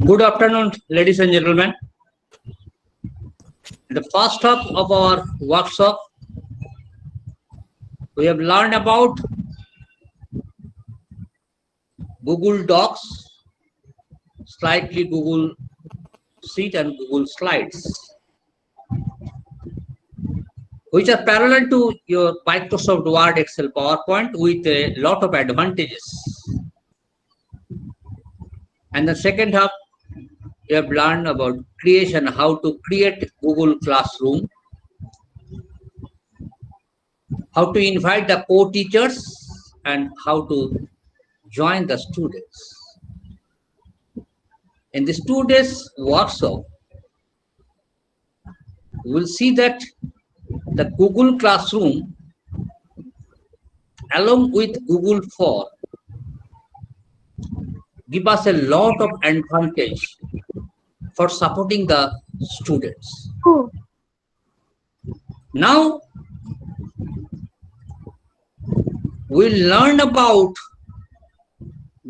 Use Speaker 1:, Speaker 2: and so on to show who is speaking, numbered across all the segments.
Speaker 1: Good afternoon, ladies and gentlemen. In the first half of our workshop, we have learned about Google Docs, slightly Google Sheet and Google Slides, which are parallel to your Microsoft Word, Excel, PowerPoint with a lot of advantages. And the second half, you have learned about creation, how to create Google Classroom, how to invite the co-teachers, and how to join the students. In this 2 days workshop, we will see that the Google Classroom along with Google Form give us a lot of advantage for supporting the students. Now, we'll learn about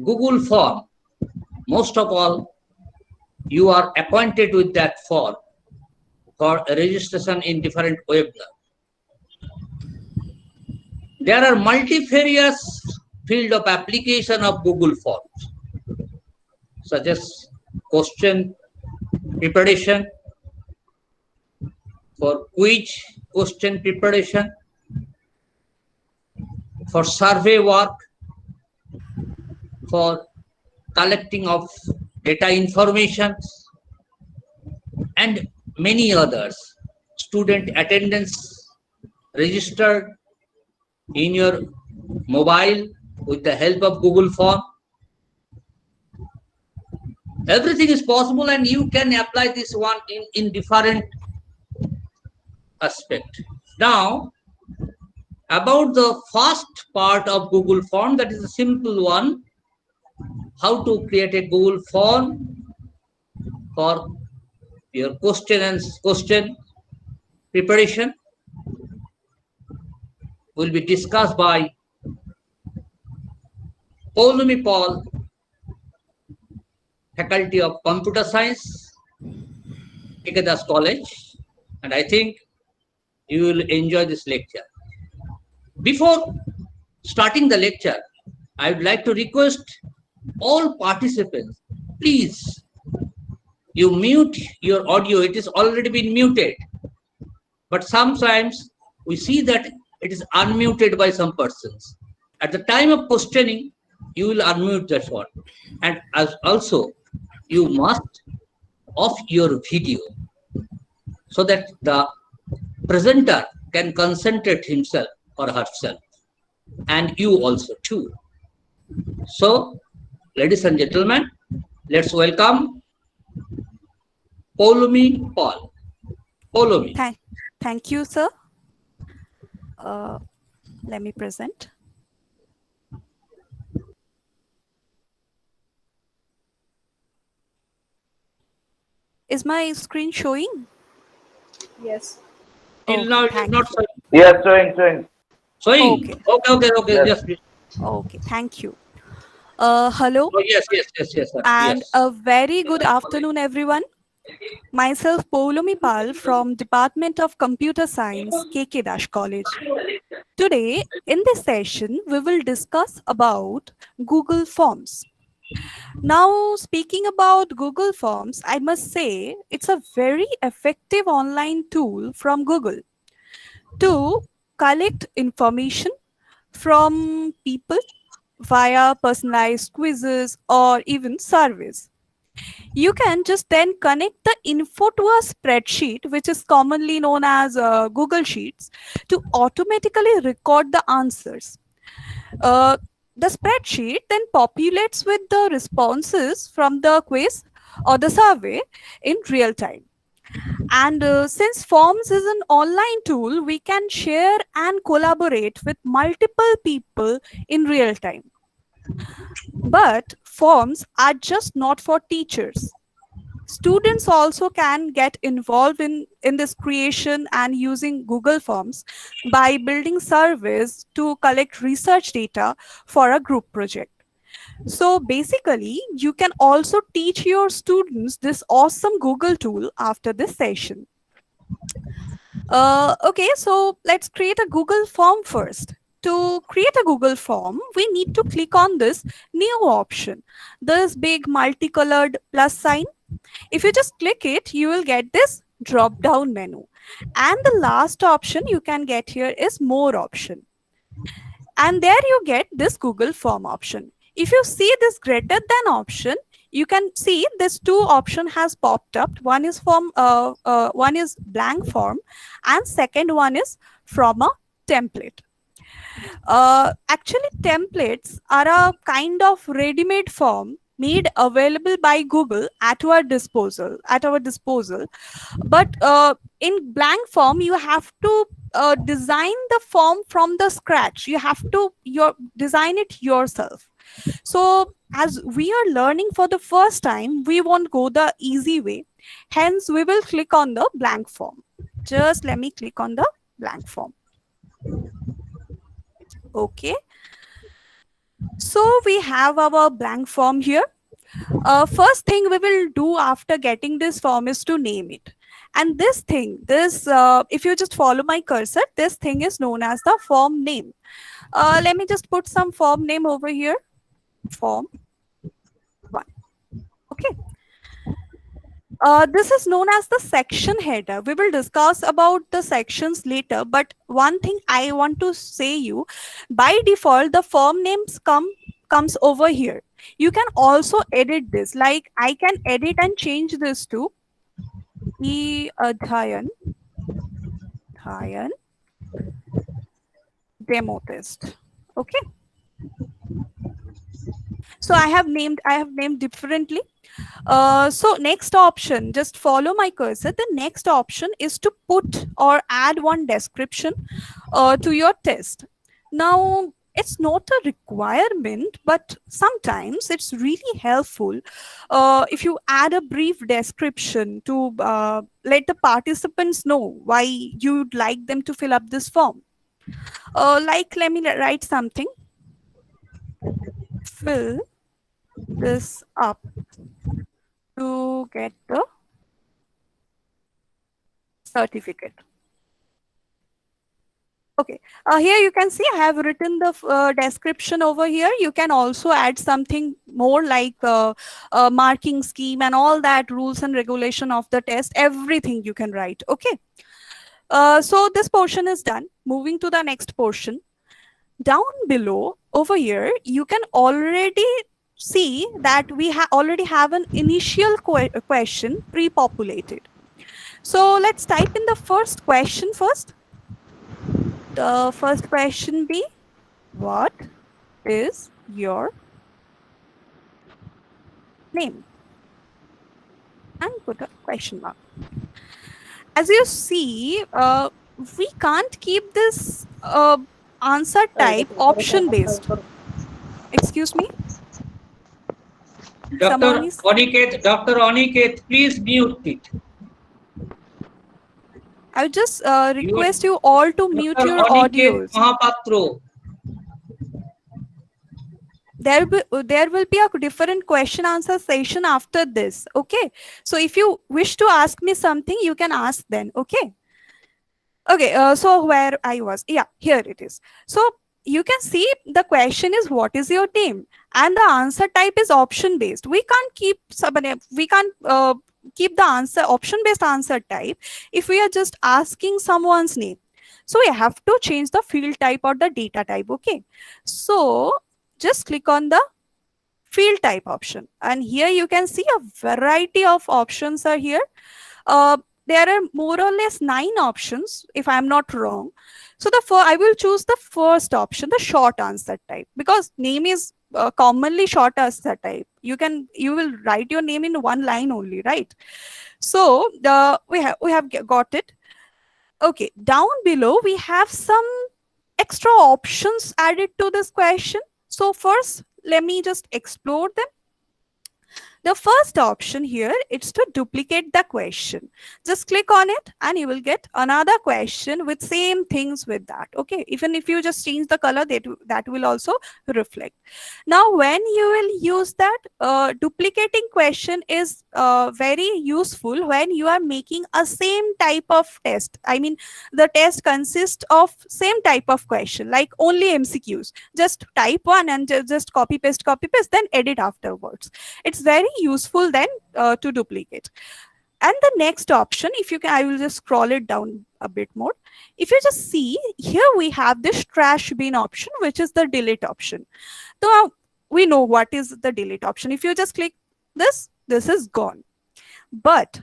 Speaker 1: Google Form. Most of all, you are acquainted with that form for registration in different webinars. There are multifarious field of application of Google Forms, such as question preparation, for quiz question preparation, for survey work, for collecting of data information, and many others. Student attendance registered in your mobile with the help of Google Form. Everything is possible, and you can apply this one in different aspect. Now, about the first part of Google Form, that is a simple one, how to create a Google Form for your question preparation will be discussed by Paulumi Paul, Faculty of Computer Science, Ikedas College, and I think you will enjoy this lecture. Before starting the lecture, I would like to request all participants, please, you mute your audio. It is already been muted, but sometimes we see that it is unmuted by some persons. At the time of questioning, you will unmute that one. And as also, you must off your video so that the presenter can concentrate himself or herself, and you also too. So, ladies and gentlemen, let's welcome Paulumi Paul. Paulumi.
Speaker 2: Thank you, sir. Let me present. Is my screen showing?
Speaker 3: Yes.
Speaker 1: Till now, it is not showing.
Speaker 4: Yes, showing.
Speaker 1: Showing? Okay.
Speaker 4: Yes.
Speaker 1: Yes.
Speaker 2: Okay, thank you. Hello.
Speaker 1: Oh, yes, sir.
Speaker 2: And
Speaker 1: Yes.
Speaker 2: a very good afternoon, everyone. Myself, Paulumi Pal from Department of Computer Science, KK College. Today, in this session, we will discuss about Google Forms. Now, speaking about Google Forms, I must say it's a very effective online tool from Google to collect information from people via personalized quizzes or even surveys. You can just then connect the info to a spreadsheet, which is commonly known as Google Sheets, to automatically record the answers. Uh, the spreadsheet then populates with the responses from the quiz or the survey in real time. And since Forms is an online tool, we can share and collaborate with multiple people in real time. But forms are just not for teachers. Students also can get involved in this creation and using Google Forms by building surveys to collect research data for a group project. So basically, you can also teach your students this awesome Google tool after this session. Okay, so let's create a Google form first. To create a Google form, we need to click on this new option, this big multicolored plus sign. If you just click it, you will get this drop down menu. And the last option you can get here is more option. And there you get this Google form option. If you see this greater than option, you can see this two option has popped up. One is one is blank form, and second one is from a template. Actually, templates are a kind of ready-made form made available by Google at our disposal. But in blank form, you have to design the form from the scratch. You have to design it yourself. So as we are learning for the first time, we won't go the easy way. Hence, we will click on the blank form. Just let me click on the blank form. Okay. So we have our blank form here. First thing we will do after getting this form is to name it. And this thing, if you just follow my cursor, this thing is known as the form name. Let me just put some form name over here. Form 1. Okay. This is known as the section header. We will discuss about the sections later, but one thing I want to say you, by default, the form names comes over here. You can also edit this. Like I can edit and change this to e-Adhyayan demo test. Okay. So I have named differently. So next option, just follow my cursor. The next option is to put or add one description to your test. Now, it's not a requirement, but sometimes it's really helpful if you add a brief description to let the participants know why you'd like them to fill up this form. Like, let me write something. Fill this up to get the certificate. Okay, here you can see I have written the description over here. You can also add something more like marking scheme and all that rules and regulation of the test, everything you can write. Okay, so this portion is done. Moving to the next portion. Down below over here, you can already see that we already have an initial question pre-populated. So let's type in the first question first. The first question be, what is your name? And put a question mark. As you see, we can't keep this answer type option based. Excuse me?
Speaker 1: Dr. Aniket, please mute it.
Speaker 2: I would just request you all to mute
Speaker 1: Dr.
Speaker 2: your
Speaker 1: Aniket
Speaker 2: audios.
Speaker 1: Mahapatro.
Speaker 2: There will be a different question answer session after this. Okay. So if you wish to ask me something, you can ask then. Okay. Okay. So where I was, yeah, here it is. So you can see the question is, what is your name? And the answer type is option based. We can't keep keep the answer option based answer type if we are just asking someone's name. So we have to change the field type or the data type. Okay. So just click on the field type option. And here you can see a variety of options are here. There are more or less 9 options, if I'm not wrong. So I will choose the first option, the short answer type, because name is commonly short answer type. You will write your name in one line only, right? So we have got it. Okay, down below we have some extra options added to this question. So first, let me just explore them. The first option here is to duplicate the question. Just click on it and you will get another question with same things with that. Okay, even if you just change the color, that will also reflect. Now, when you will use that, duplicating question is very useful when you are making a same type of test. I mean, the test consists of same type of question, like only MCQs. Just type one and just copy paste, then edit afterwards. It's very useful then to duplicate. And the next option, if you can, I will just scroll it down a bit more. If you just see here, we have this trash bin option, which is the delete option. So we know what is the delete option. If you just click this is gone. But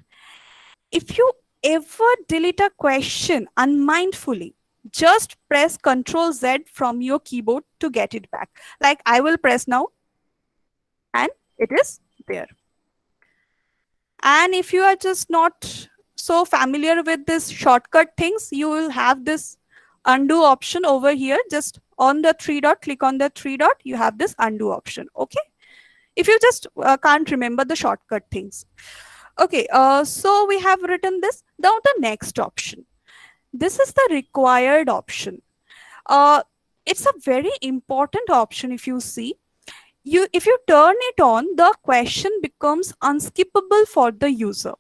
Speaker 2: if you ever delete a question unmindfully, just press Ctrl Z from your keyboard to get it back. Like I will press now, and it is there. And if you are just not so familiar with this shortcut things, you will have this undo option over here. Just on the 3 dot, click on the 3 dot, you have this undo option. Okay, if you just can't remember the shortcut things. Okay, so we have written this. Now the next option, this is the required option. It's a very important option. If you see, if you turn it on, the question becomes unskippable for the user.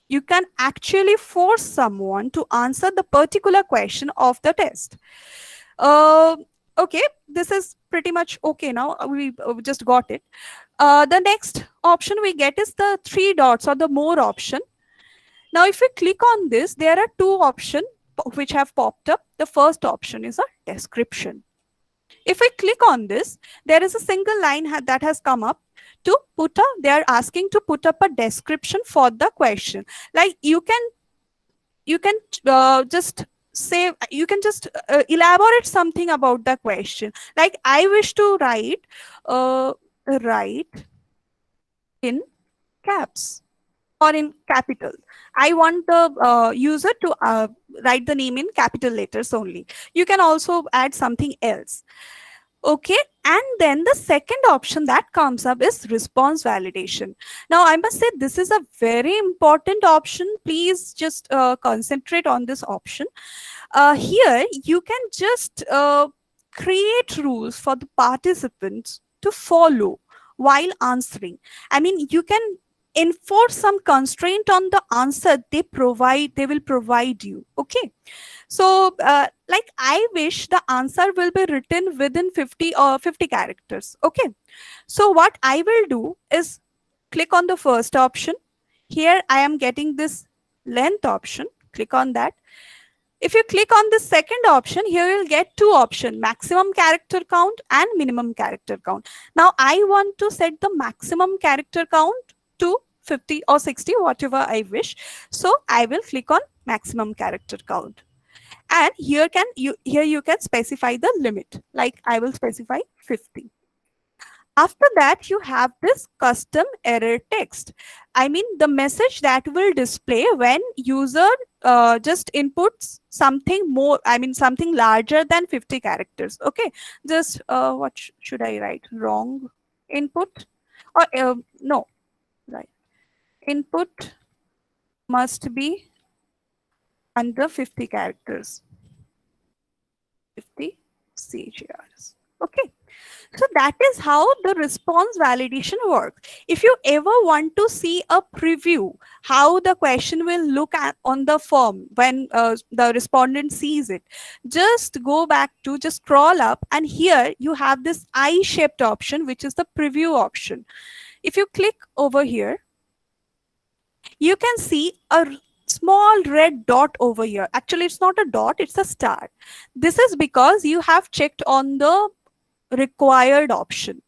Speaker 2: You can actually force someone to answer the particular question of the test. Okay, this is pretty much okay now. We just got it. The next option we get is the 3 dots or the more option. Now, if we click on this, there are 2 options which have popped up. The first option is a description. If we click on this, there is a single line that has come up to put they are asking to put up a description for the question. Like you can just say, you can just elaborate something about the question. Like I wish to write in caps or in capital. I want the user to write the name in capital letters only. You can also add something else. Okay, and then the second option that comes up is response validation. Now, I must say this is a very important option. Please just concentrate on this option. Here, you can just create rules for the participants to follow while answering. I mean, you can enforce some constraint on the answer they will provide you. Okay, so like I wish the answer will be written within 50 characters. Okay, so what I will do is click on the first option. Here I am getting this length option. Click on that. If you click on the second option, here you'll get 2 options, maximum character count and minimum character count. Now I want to set the maximum character count to 50 or 60, whatever I wish. So I will click on maximum character count. And here you can specify the limit. Like I will specify 50. After that, you have this custom error text. I mean, the message that will display when user just inputs something more, I mean, something larger than 50 characters. Okay, just what should I write? Wrong input or no, right. Input must be under 50 characters. 50 CHRs. Okay. So that is how the response validation works. If you ever want to see a preview, how the question will look at on the form when the respondent sees it, just go back to, just scroll up, and here you have this eye-shaped option, which is the preview option. If you click over here, you can see a small red dot over here. Actually, it's not a dot, it's a star. This is because you have checked on the required option.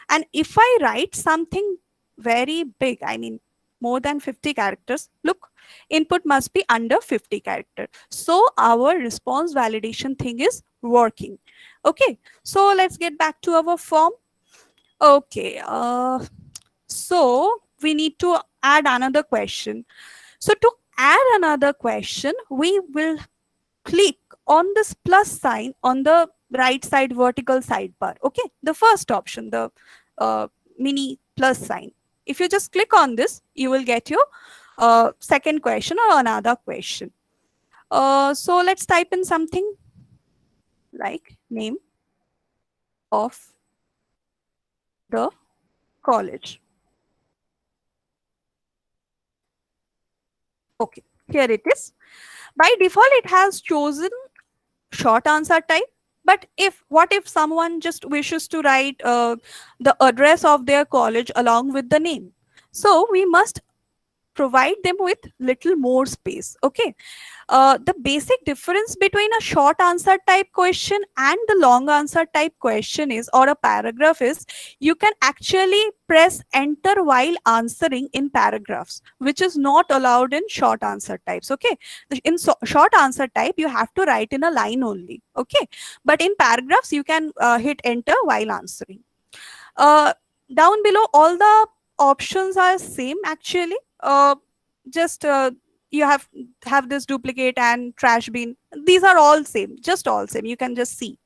Speaker 2: And if I write something very big, I mean more than 50 characters, look, input must be under 50 characters. So our response validation thing is working. Okay, so let's get back to our form. Okay, so we need to add another question. So to add another question, we will click on this plus sign on the right side vertical sidebar. Okay, the first option, the mini plus sign. If you just click on this, you will get your second question or another question. So let's type in something like name of the college. Okay, here it is. By default, it has chosen short answer type. But what if someone just wishes to write the address of their college along with the name? So we must provide them with little more space. Okay, the basic difference between a short answer type question and the long answer type question is, or a paragraph is, you can actually press enter while answering in paragraphs, which is not allowed in short answer types. Okay, in short answer type, you have to write in a line only. Okay, but in paragraphs, you can hit enter while answering. uh, Down below, all the options are same actually. Just you have this duplicate and trash bin. These are all same, just all same. You can just see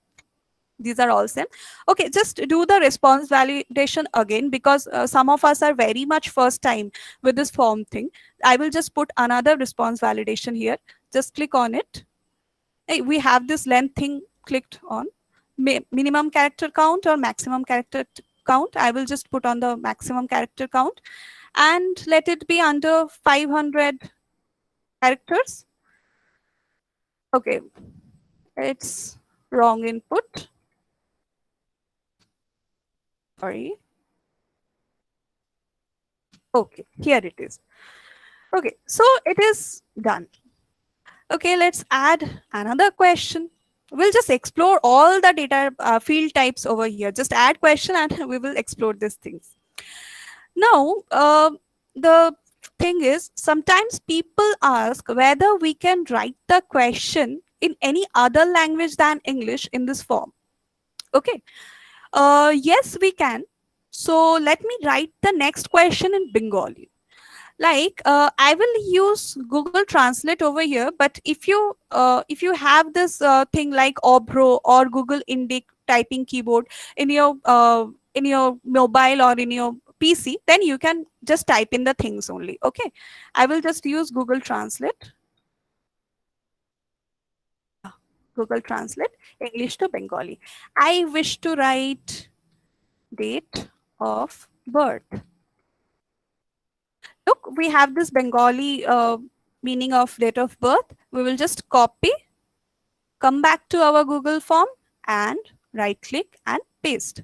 Speaker 2: these are all same. Okay, just do the response validation again, because some of us are very much first time with this form thing. I will just put another response validation here. Just click on it. Hey, we have this length thing clicked on. Minimum character count or maximum character count. I will just put on the maximum character count and let it be under 500 characters. Okay, it's wrong input. Sorry. Okay, here it is. Okay, so it is done. Okay, let's add another question. We'll just explore all the data field types over here. Just add question and we will explore these things. Now, the thing is, sometimes people ask whether we can write the question in any other language than English in this form. Okay, yes, we can. So let me write the next question in Bengali. Like I will use Google Translate over here, but if you have this thing like Obro or Google Indic typing keyboard in your mobile or in your PC, then you can just type in the things only. Okay, I will just use Google Translate. Google Translate English to Bengali. I wish to write date of birth. Look, we have this Bengali meaning of date of birth. We will just copy, come back to our Google form and right click and paste.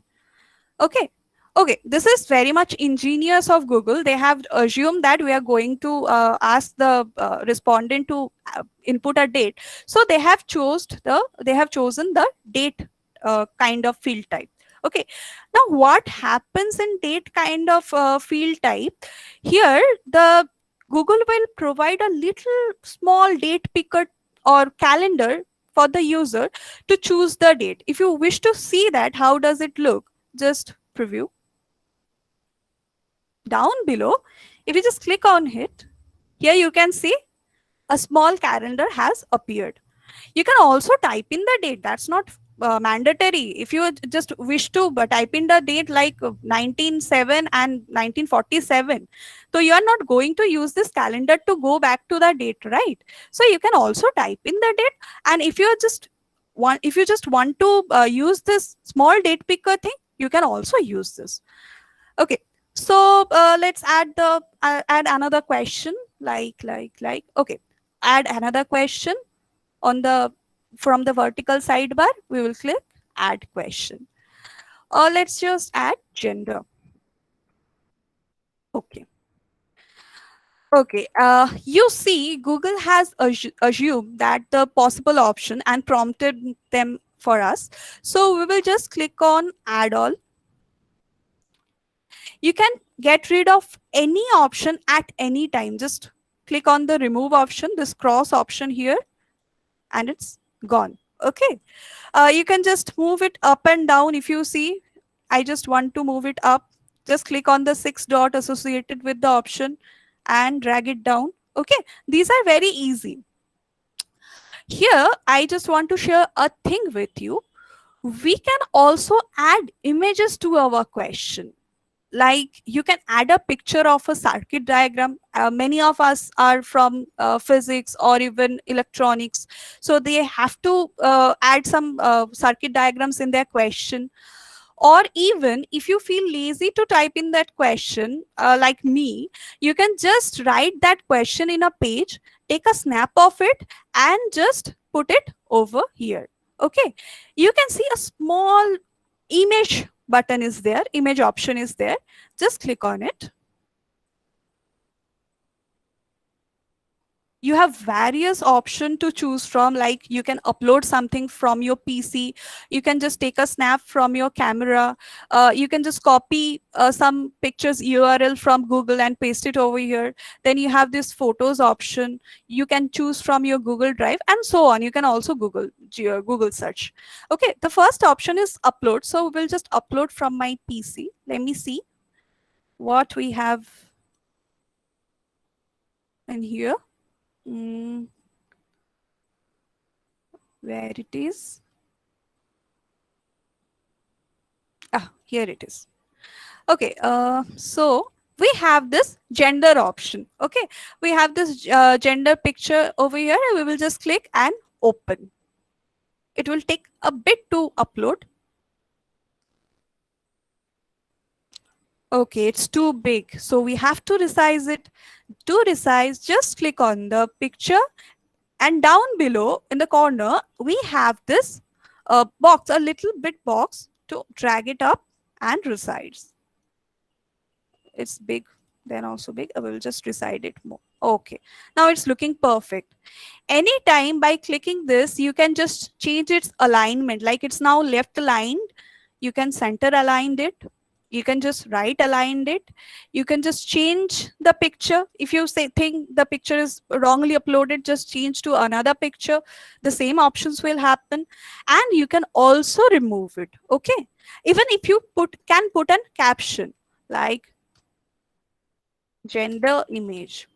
Speaker 2: Okay. Okay, this is very much ingenious of Google. They have assumed that we are going to ask the respondent to input a date. So they have chosen the date kind of field type. Okay, now what happens in date kind of field type? Here, the Google will provide a little small date picker or calendar for the user to choose the date. If you wish to see that, how does it look? Just preview. Down below, if you just click on it, here you can see a small calendar has appeared. You can also type in the date. That's not mandatory. If you just wish to type in the date like 1907 and 1947, so you are not going to use this calendar to go back to the date, right? So you can also type in the date. And if you just want to use this small date picker thing, you can also use this. Okay, so let's add another question like okay, add another question on the from the vertical sidebar. We will click add question. Let's just add gender. Okay. Okay, you see Google has assumed that the possible option and prompted them for us. So we will just click on add all. You can get rid of any option at any time. Just click on the remove option, this cross option here, and it's gone. Okay. You can just move it up and down. If you see, I just want to move it up. Just click on the 6 dot associated with the option and drag it down. Okay. These are very easy. Here, I just want to share a thing with you. We can also add images to our question. Like you can add a picture of a circuit diagram. Many of us are from physics or even electronics, so they have to add some circuit diagrams in their question. Or even if you feel lazy to type in that question, like me, you can just write that question in a page, take a snap of it, and just put it over here. Okay, you can see a small image button is there, image option is there. Just click on it. You have various options to choose from, like you can upload something from your PC, you can just take a snap from your camera, you can just copy some pictures URL from Google and paste it over here. Then you have this photos option, you can choose from your Google Drive, and so on. You can also Google search. Okay, the first option is upload, so we'll just upload from my PC. Let me see what we have in here. Where it is? Here it is. Okay, so we have this gender option. Okay, we have this gender picture over here, and we will just click and open. It will take a bit to upload. Okay, it's too big, so we have to resize it. To resize, just click on the picture, and down below in the corner, we have this box, a little bit box, to drag it up and resize. It's big, then also big. I will just reside it more. Okay, now it's looking perfect. Anytime by clicking this, you can just change its alignment. Like it's now left aligned, you can center aligned it. You can just right aligned it. You can just change the picture. If you think the picture is wrongly uploaded, just change to another picture. The same options will happen. And you can also remove it. Okay. Even if you can put a caption like gender image.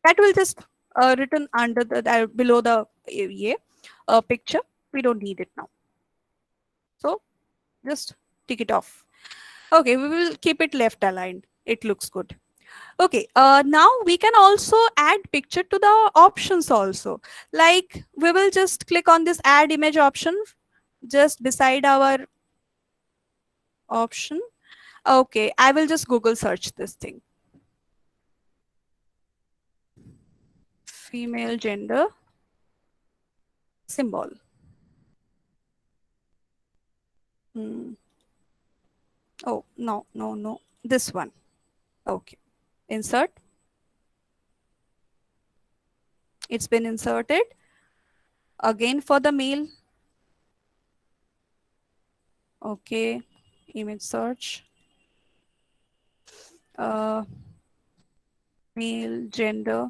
Speaker 2: That will just written under the below the picture. We don't need it now. So just tick it off. Okay, we will keep it left aligned. It looks good. Okay, now we can also add picture to the options also. Like we will just click on this add image option just beside our option. Okay, I will just Google search this thing. Female gender symbol. Oh, no. This one. Okay. Insert. It's been inserted. Again for the male. Okay. Image search. Male gender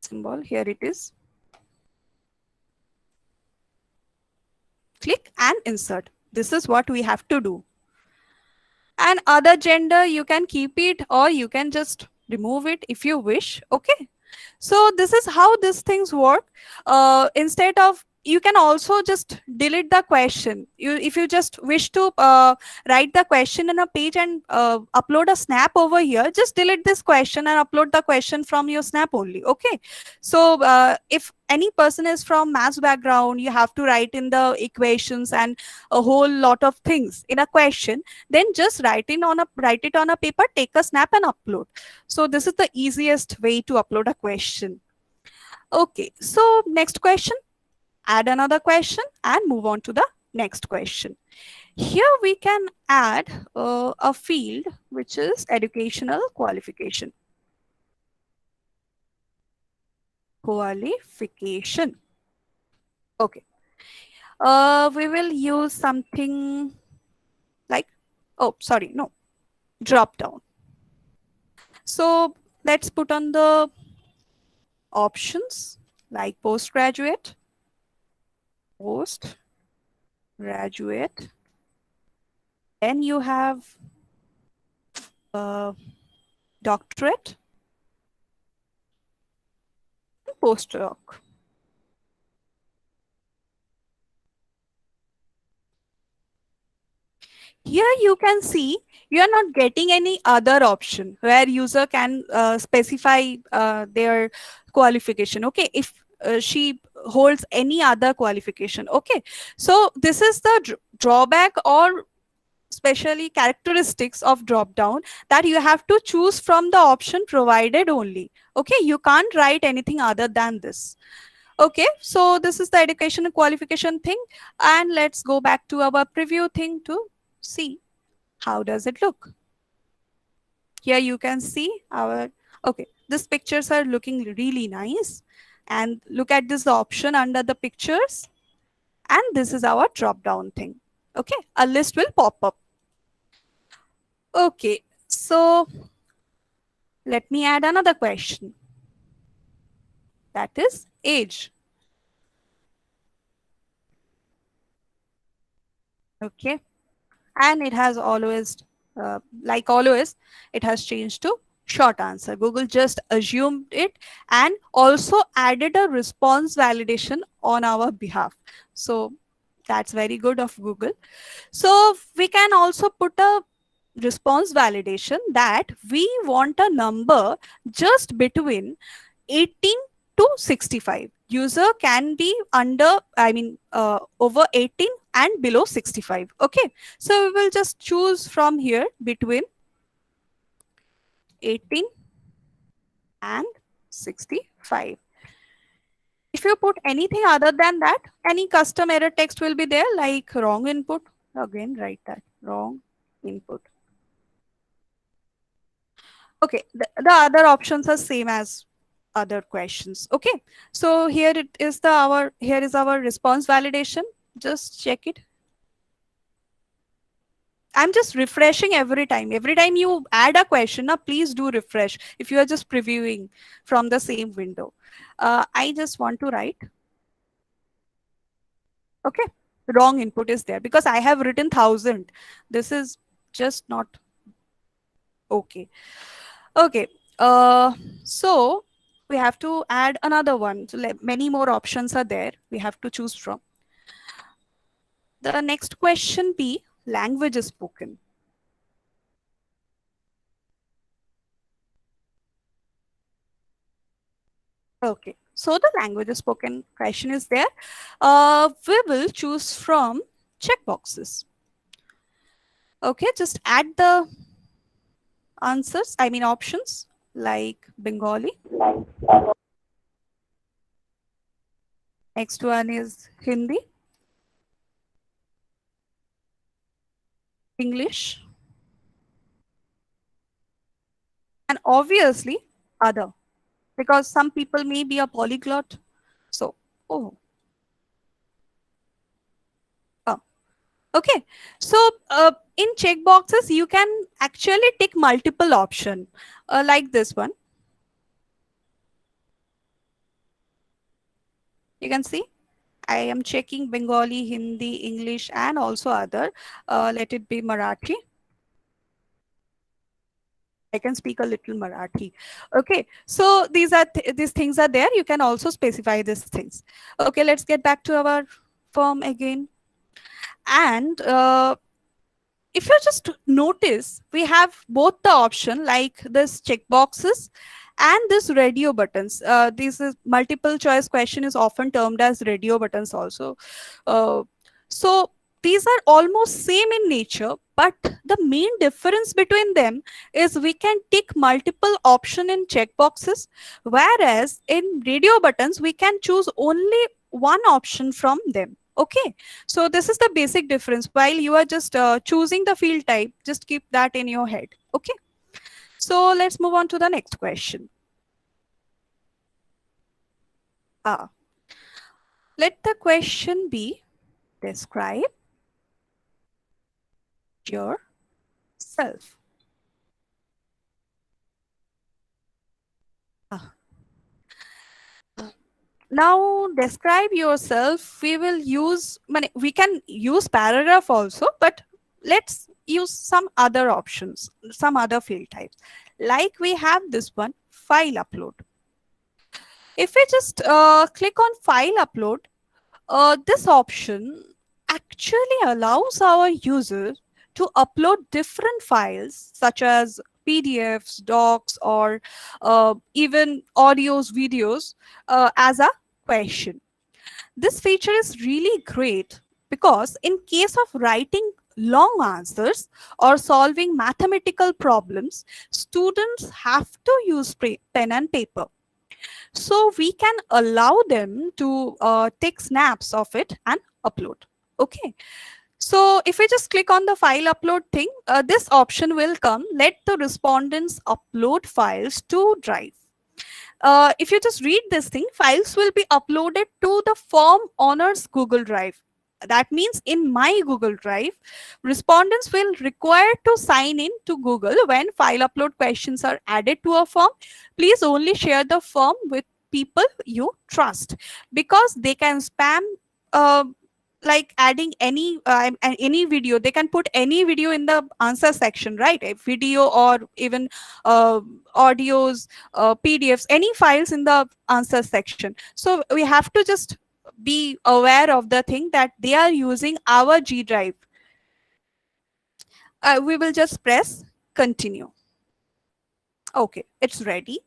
Speaker 2: symbol. Here it is. Click and insert. This is what we have to do. And other gender, you can keep it or you can just remove it if you wish. Okay. So this is how these things work. Instead of, you can also just delete the question. If you just wish to write the question in a page and upload a snap over here, just delete this question and upload the question from your snap only. Okay. So if any person is from maths background, you have to write in the equations and a whole lot of things in a question, then just write it on a paper, take a snap and upload. So this is the easiest way to upload a question. Okay, so next question, add another question and move on to the next question. Here we can add a field which is educational qualification. Qualification. Okay. We will use something like, oh, sorry, no, drop down. So let's put on the options like postgraduate, postgraduate. Then you have doctorate, postdoc. Here you can see you are not getting any other option where user can specify their qualification. Okay, if she holds any other qualification. Okay, so this is the drawback or especially characteristics of drop down, that you have to choose from the option provided only. Okay, you can't write anything other than this. Okay, so this is the education and qualification thing, and let's go back to our preview thing to see how does it look. Here you can see our, okay, these pictures are looking really nice, and look at this option under the pictures, and this is our drop down thing. Okay, a list will pop up. Okay, so let me add another question. That is age. Okay, and it has always, like always, it has changed to short answer. Google just assumed it and also added a response validation on our behalf. So that's very good of Google. So we can also put a response validation that we want a number just between 18 to 65. User can be under, over 18 and below 65. Okay, so we will just choose from here between 18 and 65. If you put anything other than that, any custom error text will be there, like wrong input. Again, write that wrong input. Okay, the other options are same as other questions. Okay, so here it is here is our response validation. Just check it. I'm just refreshing every time. Every time you add a question, now please do refresh if you are just previewing from the same window. I just want to write. Okay, wrong input is there because I have written 1000. This is just not okay. Okay, so we have to add another one. So many more options are there we have to choose from. The next question be language spoken. Okay, so the language spoken question is there. We will choose from checkboxes. Okay, just add the answers, options like Bengali. Next one is Hindi, English, and obviously other, because some people may be a polyglot. So, okay. So in checkboxes, you can actually tick multiple option like this one. You can see I am checking Bengali, Hindi, English, and also other. Let it be Marathi. I can speak a little Marathi. Okay, so these things are there. You can also specify these things. Okay, let's get back to our form again. And if you just notice, we have both the option like this checkboxes and this radio buttons. This is multiple choice question is often termed as radio buttons also. So these are almost same in nature, but the main difference between them is we can tick multiple option in checkboxes, whereas in radio buttons, we can choose only one option from them. Okay, so this is the basic difference. While you are just choosing the field type, just keep that in your head. Okay, so let's move on to the next question. Let the question be describe yourself. Now describe yourself. We can use paragraph also, but let's use some other options, some other field types. Like we have this one, file upload. If we just click on file upload, this option actually allows our user to upload different files such as PDFs, docs, or even audios, videos as a question. This feature is really great because in case of writing long answers or solving mathematical problems, students have to use pen and paper. So we can allow them to take snaps of it and upload. Okay. So if we just click on the file upload thing, this option will come. Let the respondents upload files to Drive. If you just read this thing, files will be uploaded to the form owner's Google Drive. That means in my Google Drive, respondents will require to sign in to Google when file upload questions are added to a form. Please only share the form with people you trust, because they can spam uh, like adding any video. They can put any video in the answer section, right? A video or even audios, PDFs, any files in the answer section. So we have to just be aware of the thing that they are using our G Drive. We will just press continue. Okay, it's ready.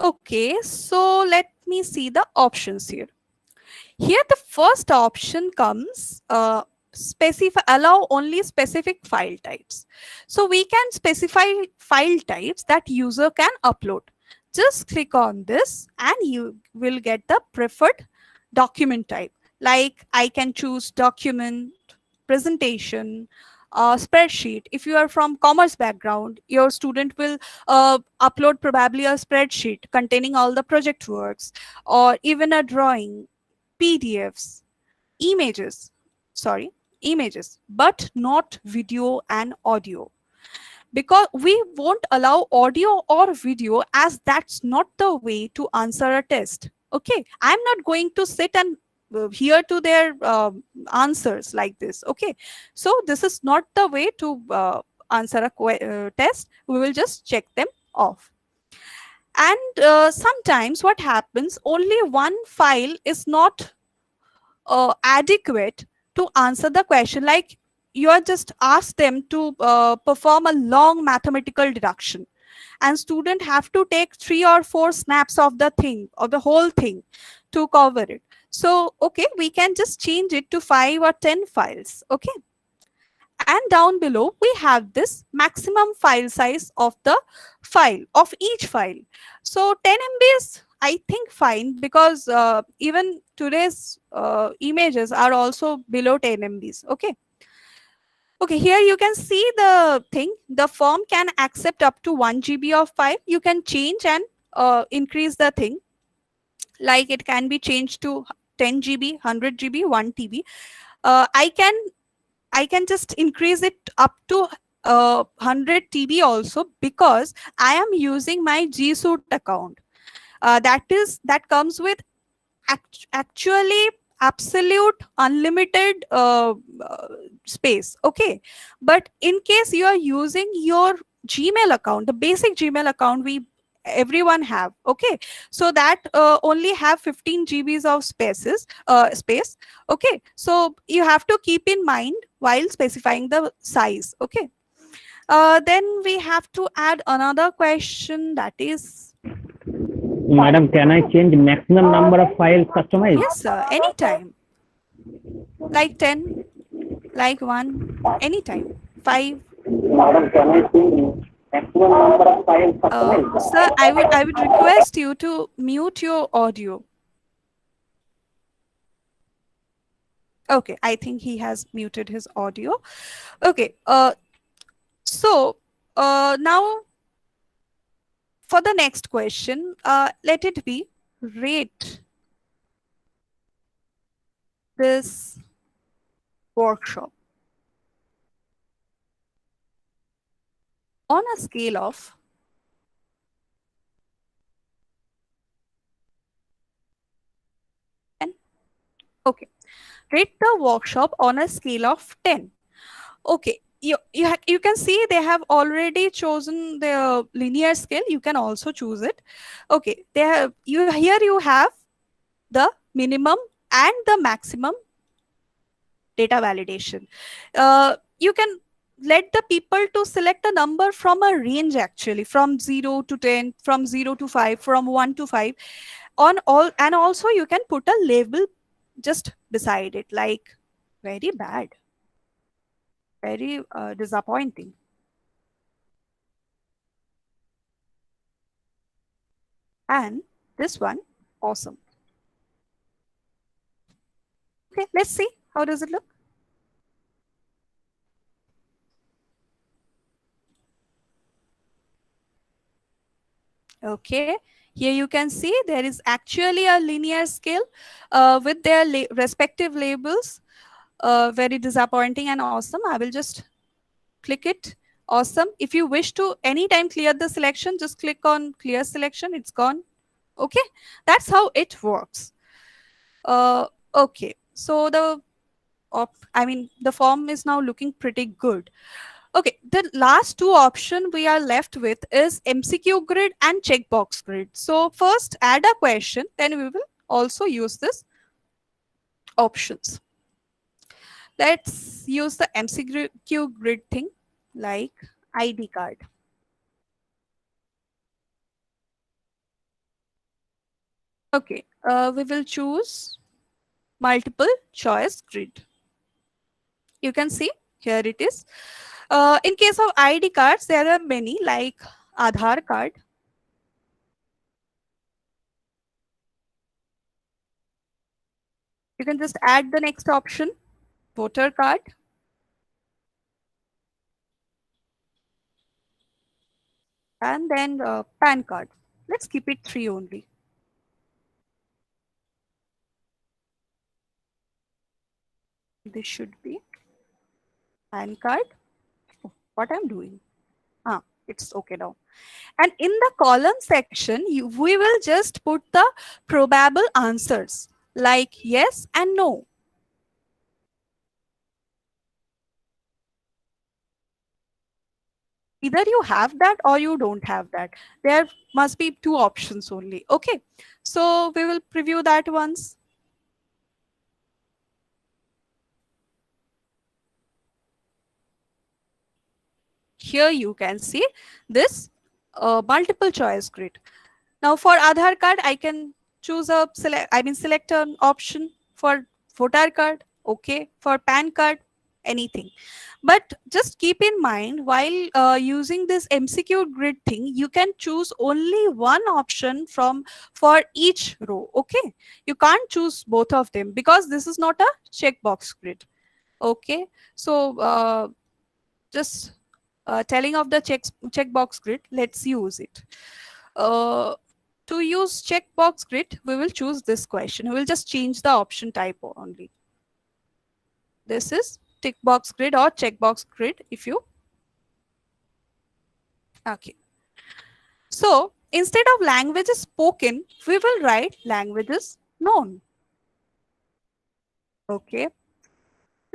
Speaker 2: Okay, so let me see the options here. Here the first option comes, allow only specific file types. So we can specify file types that user can upload. Just click on this and you will get the preferred document type. Like I can choose document, presentation, spreadsheet. If you are from commerce background, your student will upload probably a spreadsheet containing all the project works, or even a drawing, PDFs, images, but not video and audio, because we won't allow audio or video, as that's not the way to answer a test. Okay, I'm not going to sit and hear to their answers like this. Okay, so this is not the way to answer a test. We will just check them off. And sometimes what happens, only one file is not adequate to answer the question. Like you are just asked them to perform a long mathematical deduction, and student have to take 3 or 4 snaps of the thing, of the whole thing, to cover it. So okay, we can just change it to 5 or 10 files. Okay, and down below we have this maximum file size of the file, of each file. So 10 MB is, I think, fine, because even today's images are also below 10 MBs. Okay. Okay, here you can see the thing. The form can accept up to 1 GB of file. You can change and increase the thing. Like it can be changed to 10 GB, 100 GB, 1 TB. I can just increase it up to 100 TB also, because I am using my G Suite account. That comes with actually absolute unlimited space. Okay, but in case you are using your Gmail account, the basic Gmail account everyone have, okay, so that only have 15 GBs of space. Okay, so you have to keep in mind while specifying the size. Okay, then we have to add another question, that is,
Speaker 4: Madam, can I change maximum number of files customized?
Speaker 2: yes sir, anytime. Like 10, like 1, anytime. 5.
Speaker 4: Madam, can I change maximum number of files customized?
Speaker 2: Sir, I would request you to mute your audio. Okay, I think he has muted his audio. Okay, so now for the next question, let it be, rate this workshop. On a scale of okay, rate the workshop on a scale of 10. Okay, you can see they have already chosen the linear scale. You can also choose it. Okay, they have here you have the minimum and the maximum data validation. You can let the people to select a number from a range, actually, from 0 to 10, from 0 to 5, from 1 to 5 on all. And also you can put a label just beside it, like very bad, very disappointing. And this one, awesome. Okay, let's see. How does it look? Okay, here you can see there is actually a linear scale with their respective labels. Very disappointing and awesome. I will just click it. Awesome. If you wish to anytime clear the selection, just click on clear selection. It's gone. Okay, that's how it works. Okay, so the form is now looking pretty good. Okay, the last two option we are left with is MCQ grid and checkbox grid. So first add a question, then we will also use this options. Let's use the MCQ grid thing, like ID card. Okay, we will choose multiple choice grid. You can see here it is. In case of ID cards, there are many, like Aadhaar card. You can just add the next option, voter card. And then PAN card. Let's keep it 3 only. This should be PAN card. Oh, what I'm doing? It's okay now. And in the column section, we will just put the probable answers, like yes and no. Either you have that or you don't have that. There must be 2 options only. Okay, so we will preview that once. Here you can see this multiple choice grid. Now for Aadhaar card, I can choose a select an option. For voter card, okay. For PAN card, anything. But just keep in mind, while using this MCQ grid thing, you can choose only one option for each row. Okay, you can't choose both of them because this is not a checkbox grid. Okay, so just telling of the checkbox grid, let's use it. To use checkbox grid, we will choose this question. We will just change the option type only. This is tick box grid or checkbox grid if you. Okay. So instead of languages spoken, we will write languages known. Okay.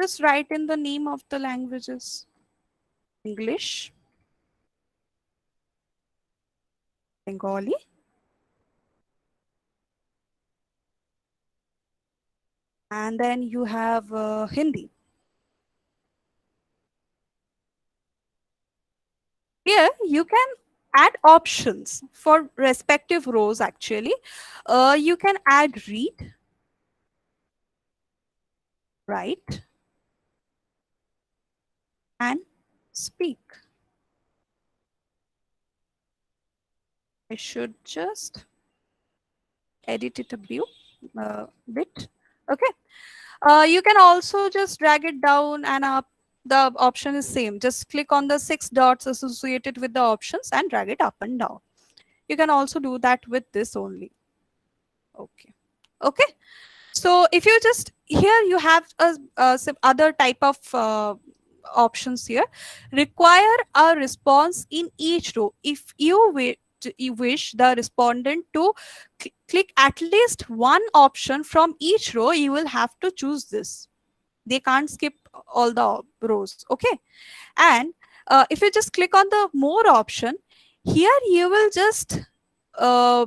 Speaker 2: Just write in the name of the languages. English, Bengali, and then you have Hindi. Here you can add options for respective rows actually. You can add read, write, and speak. I should just edit it a bit. Okay. You can also just drag it down and up. The option is same. Just click on the 6 dots associated with the options and drag it up and down. You can also do that with this only. Okay. Okay. So if you just here you have some other type of options here. Require a response in each row. If you wish the respondent to click at least one option from each row, you will have to choose this. They can't skip all the rows. Okay. And if you just click on the more option, here you will just uh,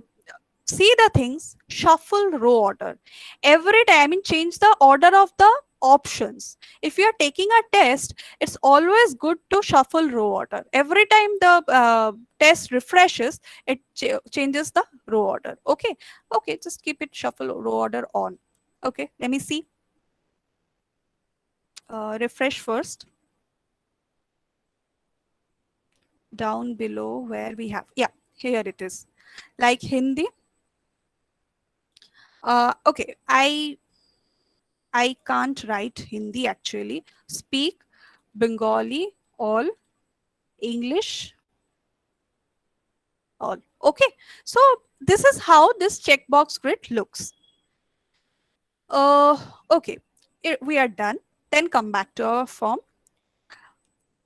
Speaker 2: see the things shuffle row order every time. I mean, change the order of the options. If you are taking a test, it's always good to shuffle row order. Every time the test refreshes, it changes the row order. Okay. Okay, just keep it shuffle row order on. Okay, let me see. Refresh first. Down below where we have, yeah, here it is. Like Hindi. Okay, I can't write Hindi actually. Speak, Bengali, all, English, all. Okay, so this is how this checkbox grid looks. Okay, we are done. Then come back to our form.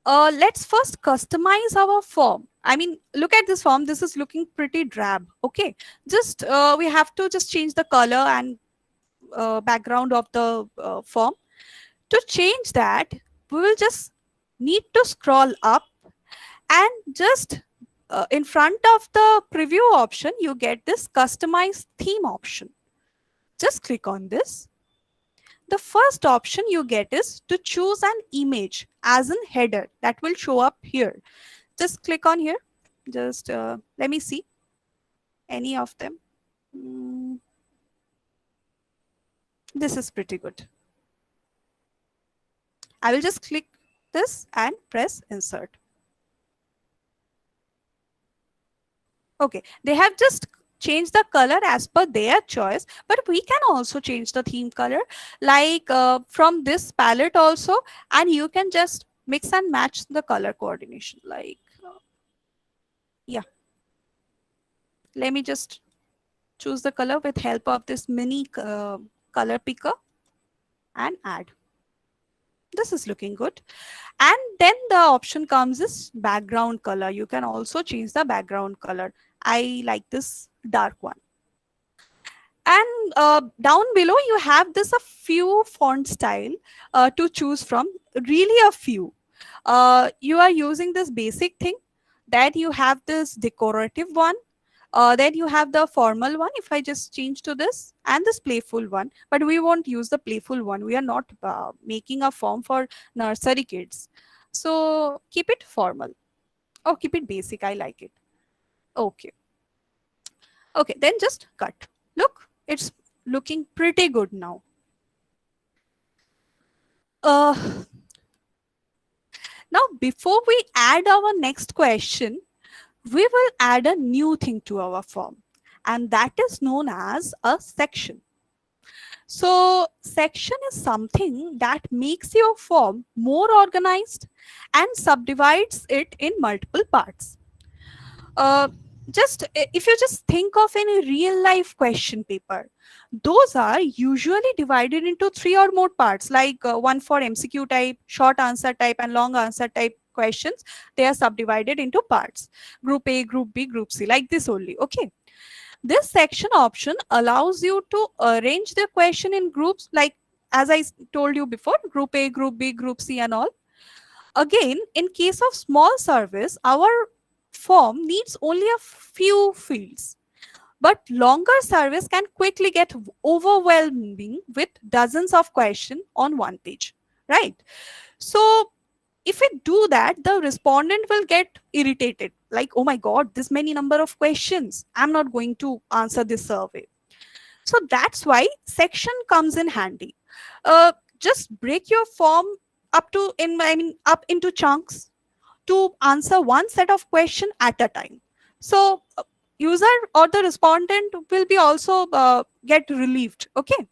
Speaker 2: Let's first customize our form. I mean, look at this form. This is looking pretty drab. Okay, just we have to just change the color and background of the form. To change that, we will just need to scroll up and just in front of the preview option, you get this customize theme option. Just click on this. The first option you get is to choose an image as in header that will show up here. Just click on here. Just let me see any of them. This is pretty good. I will just click this and press insert. Okay, they have just changed the color as per their choice, but we can also change the theme color like from this palette also, and you can just mix and match the color coordination like yeah. Let me just choose the color with help of this mini color picker and add. This is looking good. And then the option comes is background color. You can also change the background color. I like this dark one. And down below you have this a few font style to choose from, really a few. You are using this basic thing, that you have this decorative one, then you have the formal one. If I just change to this, and this playful one, but we won't use the playful one. We are not making a form for nursery kids. So keep it formal. Oh, keep it basic. I like it. Okay. Okay, then just cut. Look, it's looking pretty good now. Now, before we add our next question, we will add a new thing to our form, and that is known as a section. So section is something that makes your form more organized and subdivides it in multiple parts. If you just think of any real life question paper, those are usually divided into 3 or more parts, like one for MCQ type, short answer type, and long answer type questions. They are subdivided into parts: group A, group B, group C, like this only. Okay, this section option allows you to arrange the question in groups, like as I told you before, group A, group B, group C, and all. Again, in case of small service, our form needs only a few fields, but longer service can quickly get overwhelming with dozens of questions on one page, right? So if we do that, the respondent will get irritated, like, oh my god, this many number of questions, I'm not going to answer this survey. So that's why section comes in handy. Just break your form up into chunks to answer one set of question at a time. So user or the respondent will be also get relieved. Okay,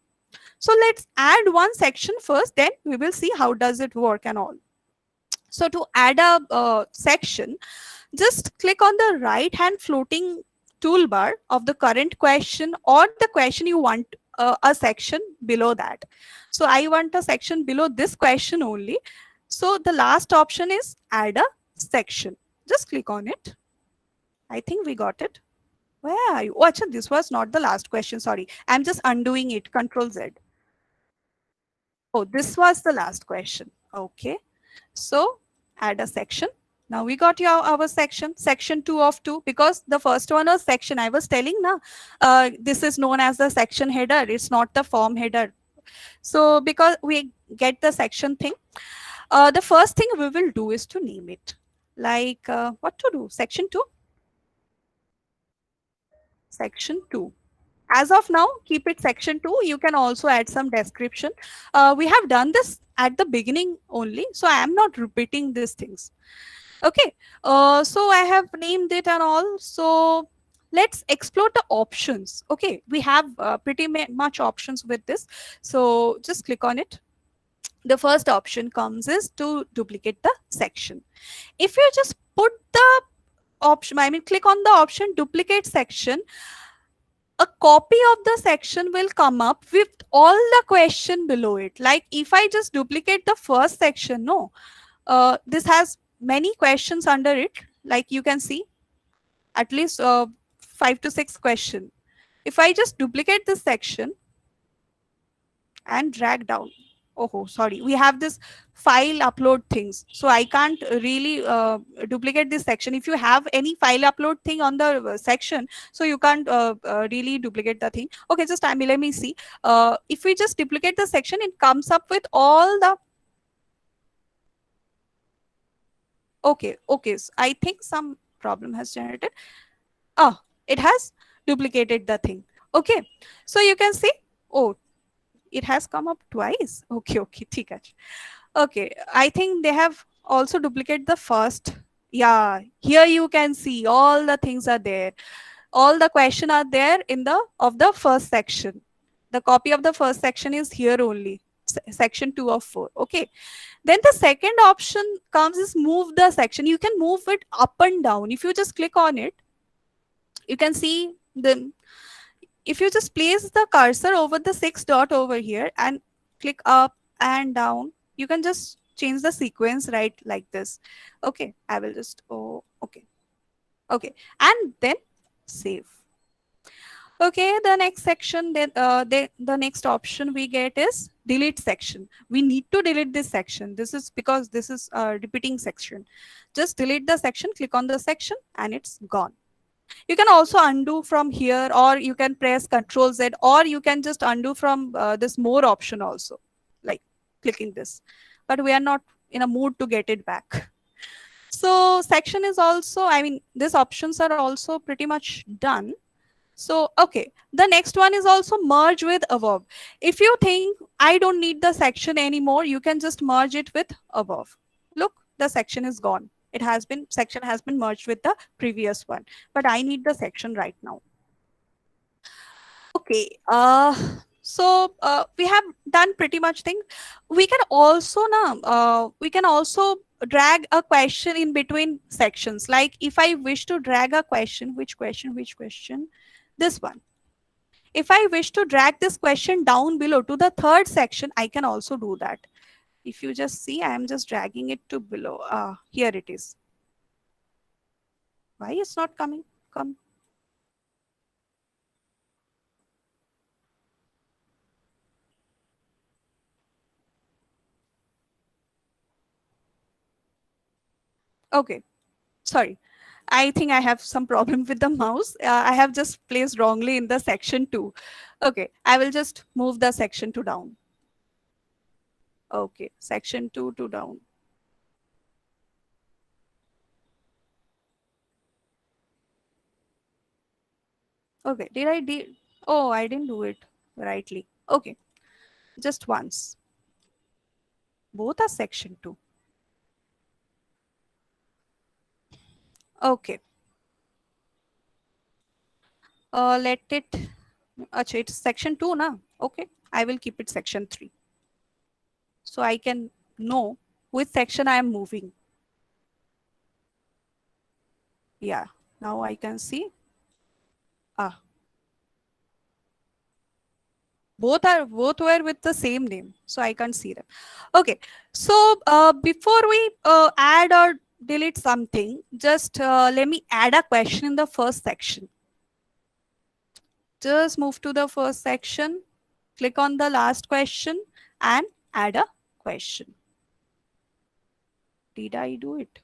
Speaker 2: so let's add one section first, then we will see how does it work and all. So to add a section, just click on the right hand floating toolbar of the current question or the question you want a section below that. So I want a section below this question only. So the last option is add a section. Just click on it. I think we got it. Where are you? Oh, achha, this was not the last question. Sorry. I'm just undoing it. Control Z. Oh, this was the last question. Okay. So add a section. Now we got our section 2 of 2, because the first one was section. I was telling now, this is known as the section header. It's not the form header. So because we get the section thing, the first thing we will do is to name it. Like what to do? Section 2? Section 2. As of now, keep it section 2. You can also add some description. We have done this at the beginning only, so I am not repeating these things. Okay, so I have named it and all. So let's explore the options. Okay, we have pretty much options with this. So just click on it. The first option comes is to duplicate the section. If you just put the option, I mean, click on the option duplicate section, a copy of the section will come up with all the question below it. Like if I just duplicate the first section, no, this has many questions under it. Like you can see, at least 5 to 6 questions. If I just duplicate this section and drag down, oh sorry, we have this file upload things, so I can't really duplicate this section. If you have any file upload thing on the section, so you can't really duplicate the thing. Okay, just let me see. If we just duplicate the section, it comes up with all the okay. So I think some problem has generated. Oh, it has duplicated the thing. Okay, so you can see, oh, it has come up twice. Okay, ठीक है. Okay, I think they have also duplicated the first. Yeah, here you can see all the things are there. All the question are there in the first section. The copy of the first section is here only, section 2 of 4. Okay. Then the second option comes is move the section. You can move it up and down. If you just click on it, you can see the, if you just place the cursor over the 6 dot over here and click up and down, you can just change the sequence right like this. Okay, I will just, oh, okay. Okay, and then save. Okay, the next section, then the next option we get is delete section. We need to delete this section. This is because this is a repeating section. Just delete the section, click on the section, and it's gone. You can also undo from here, or you can press Ctrl Z, or you can just undo from this more option also, like clicking this. But we are not in a mood to get it back. So section is also, I mean, these options are also pretty much done. So, okay, the next one is also merge with above. If you think I don't need the section anymore, you can just merge it with above. Look, the section is gone. Section has been merged with the previous one, but I need the section right now. Okay, so we have done pretty much thing. We can also now, we can also drag a question in between sections. Like if I wish to drag a question, which question? This one. If I wish to drag this question down below to the third section, I can also do that. If you just see, I am just dragging it to below. Here it is. Why it's not coming? Come. Okay, sorry. I think I have some problem with the mouse. I have just placed wrongly in the section 2. Okay, I will just move the section 2 down. Okay, section 2 to down. Okay, oh, I didn't do it rightly. Okay, just once. Both are section 2. Okay. Let it, achha, it's section 2 na? Okay, I will keep it section 3. So I can know which section I am moving. Yeah, now I can see. Ah. Both were with the same name, so I can't see them. Okay, so before we add or delete something, just let me add a question in the first section. Just move to the first section, click on the last question and add a question. Did I do it?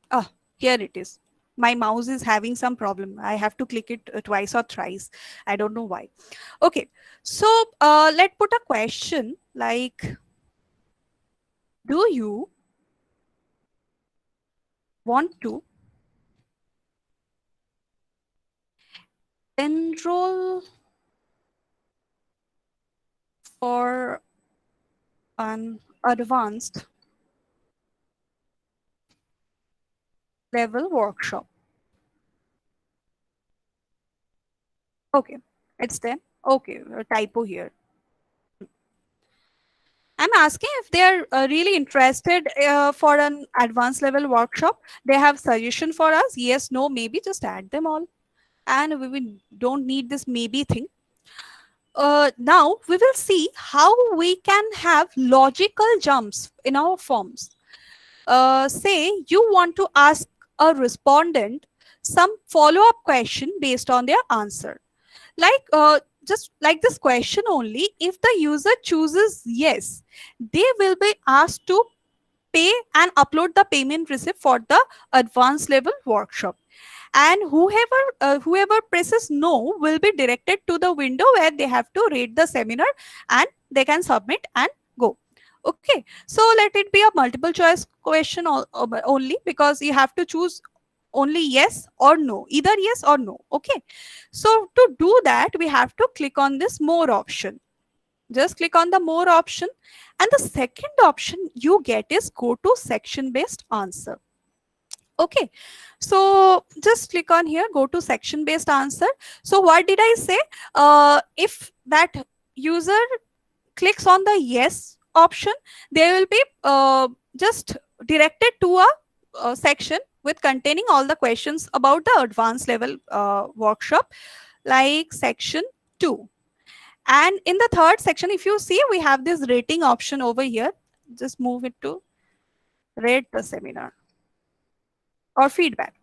Speaker 2: Ah, here it is. My mouse is having some problem. I have to click it twice or thrice. I don't know why. Okay, so let's put a question like, do you want to enroll for an advanced level workshop? Okay, it's there. Okay, a typo here. I'm asking if they're really interested for an advanced level workshop. They have suggestion for us. Yes, no, maybe, just add them all. And don't need this maybe thing. Now we will see how we can have logical jumps in our forms. Say you want to ask a respondent some follow-up question based on their answer. Like just like this question only, if the user chooses yes, they will be asked to pay and upload the payment receipt for the advanced level workshop. And whoever presses no will be directed to the window where they have to rate the seminar and they can submit and go. Okay, so let it be a multiple choice question only, because you have to choose only yes or no, either yes or no. Okay, so to do that we have to click on this more option. Just click on the more option, and the second option you get is go to section based answer. Okay, so just click on here, go to section based answer. So what did I say? If that user clicks on the yes option, they will be just directed to a section with containing all the questions about the advanced level workshop, like section 2. And in the third section, if you see, we have this rating option over here. Just move it to rate the seminar or feedback.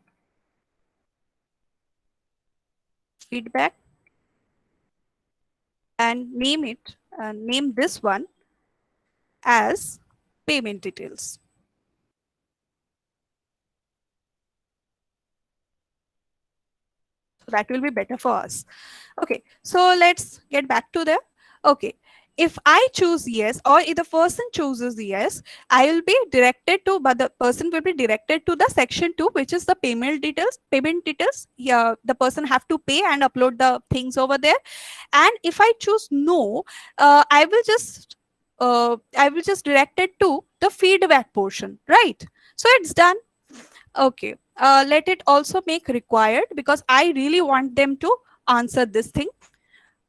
Speaker 2: Feedback, and name it, name this one as payment details. So that will be better for us. Okay, so let's get back to there. Okay, if I choose yes, or if the person chooses yes, I will be directed to, but the person will be directed to the section 2, which is the payment details. Payment details, yeah, the person have to pay and upload the things over there. And if I choose no, I will just direct it to the feedback portion, right? So it's done. Okay, let it also make required, because I really want them to answer this thing.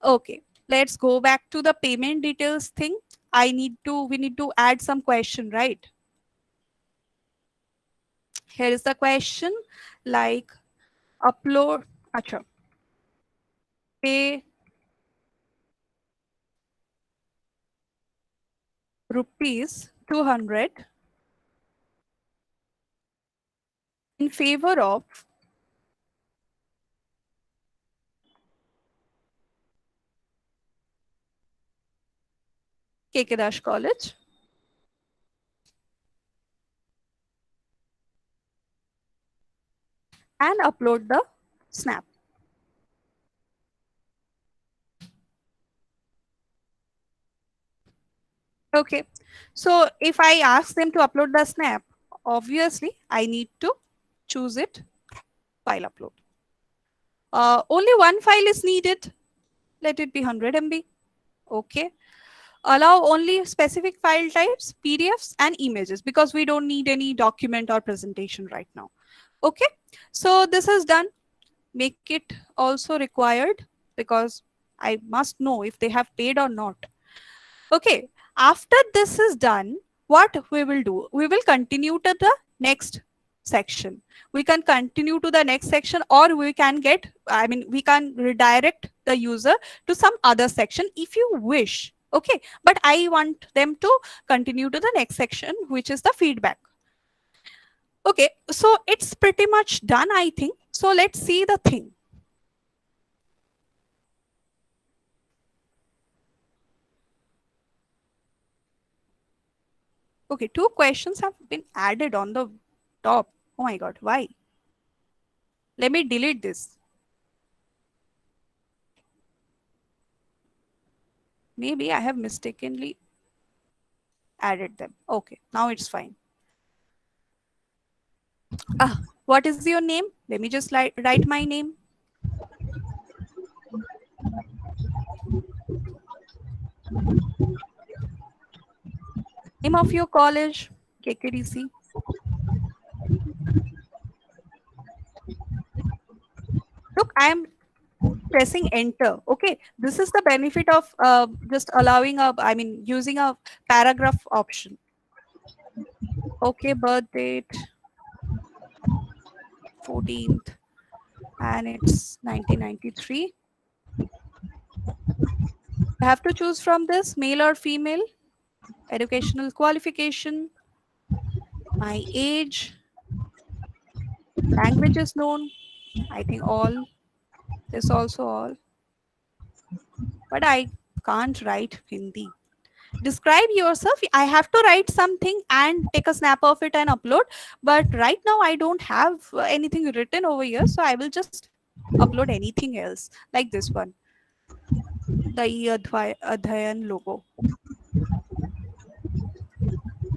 Speaker 2: Okay, let's go back to the payment details thing. We need to add some question, right? Here is the question, like upload, acha, pay rupees 200 in favor of KK Dash College and upload the snap. Okay, so if I ask them to upload the snap, obviously I need to choose it, file upload. Only one file is needed. Let it be 100 MB. Okay. Allow only specific file types, PDFs and images, because we don't need any document or presentation right now. Okay. So this is done. Make it also required, because I must know if they have paid or not. Okay. After this is done, what we will do? We will continue to the next section. We can continue to the next section, or we can we can redirect the user to some other section if you wish. Okay, but I want them to continue to the next section, which is the feedback. Okay, so it's pretty much done, I think. So let's see the thing. Okay, 2 questions have been added on the top. Oh my God, why? Let me delete this. Maybe I have mistakenly added them. Okay, now it's fine. What is your name? Let me just write my name. Name of your college, KKDC. Look, I am pressing enter. Okay, this is the benefit of just allowing using a paragraph option. Okay, birth date 14th and it's 1993. I have to choose from this, male or female, educational qualification, my age, language is known, I think all, this also all, but I can't write Hindi. Describe yourself. I have to write something and take a snap of it and upload, but right now I don't have anything written over here, so I will just upload anything else like this one, the e-Adhyayan logo.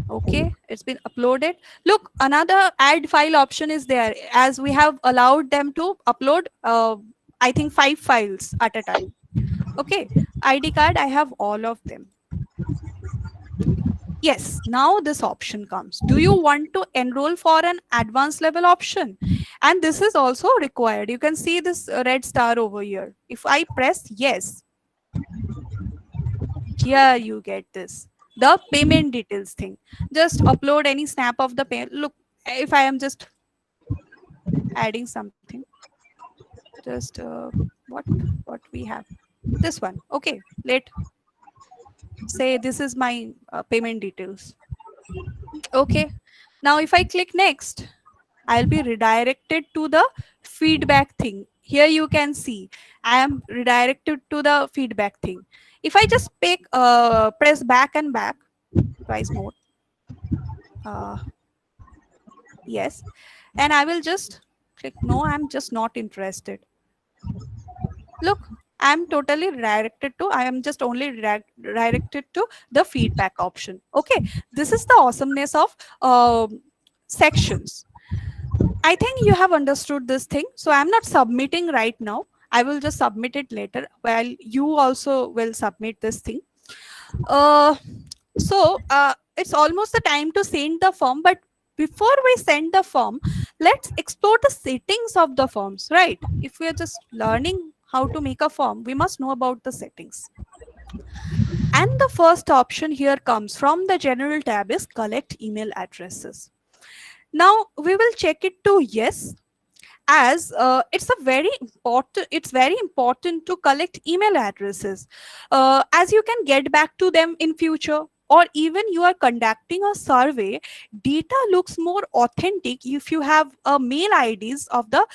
Speaker 2: Okay, it's been uploaded. Look, another add file option is there, as we have allowed them to upload I think 5 files at a time. Okay, ID card, I have all of them. Yes, now this option comes. Do you want to enroll for an advanced level option? And this is also required. You can see this red star over here. If I press yes, here you get this, the payment details thing. Just upload any snap of the pay. Look, if I am just adding something, just what we have, this one. Okay, let say this is my payment details. Okay, now if I click next, I'll be redirected to the feedback thing. Here you can see I am redirected to the feedback thing. If I just press back and back twice more, yes, and I will just click no, I'm just not interested. Look, I'm totally redirected to, I am just only redirected to the feedback option. Okay, this is the awesomeness of sections. I think you have understood this thing. So I'm not submitting right now. I will just submit it later, while you also will submit this thing. It's almost the time to send the form, but before we send the form, let's explore the settings of the forms, right? If we are just learning how to make a form, we must know about the settings. And the first option here comes from the general tab is collect email addresses. Now we will check it to yes, as it's very important to collect email addresses, as you can get back to them in future, or even you are conducting a survey. Data looks more authentic if you have mail IDs of the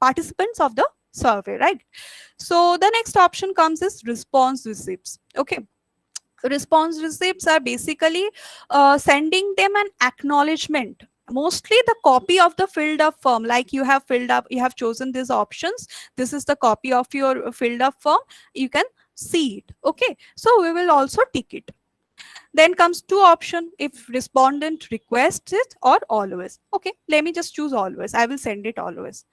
Speaker 2: participants of the survey, right? So the next option comes is response receipts. Okay, response receipts are basically sending them an acknowledgement, mostly the copy of the filled up form. Like you have chosen these options, this is the copy of your filled up form, you can see it. Okay, so we will also tick it. Then comes two option, if respondent requests it or always. Okay, let me just choose always, I will send it always.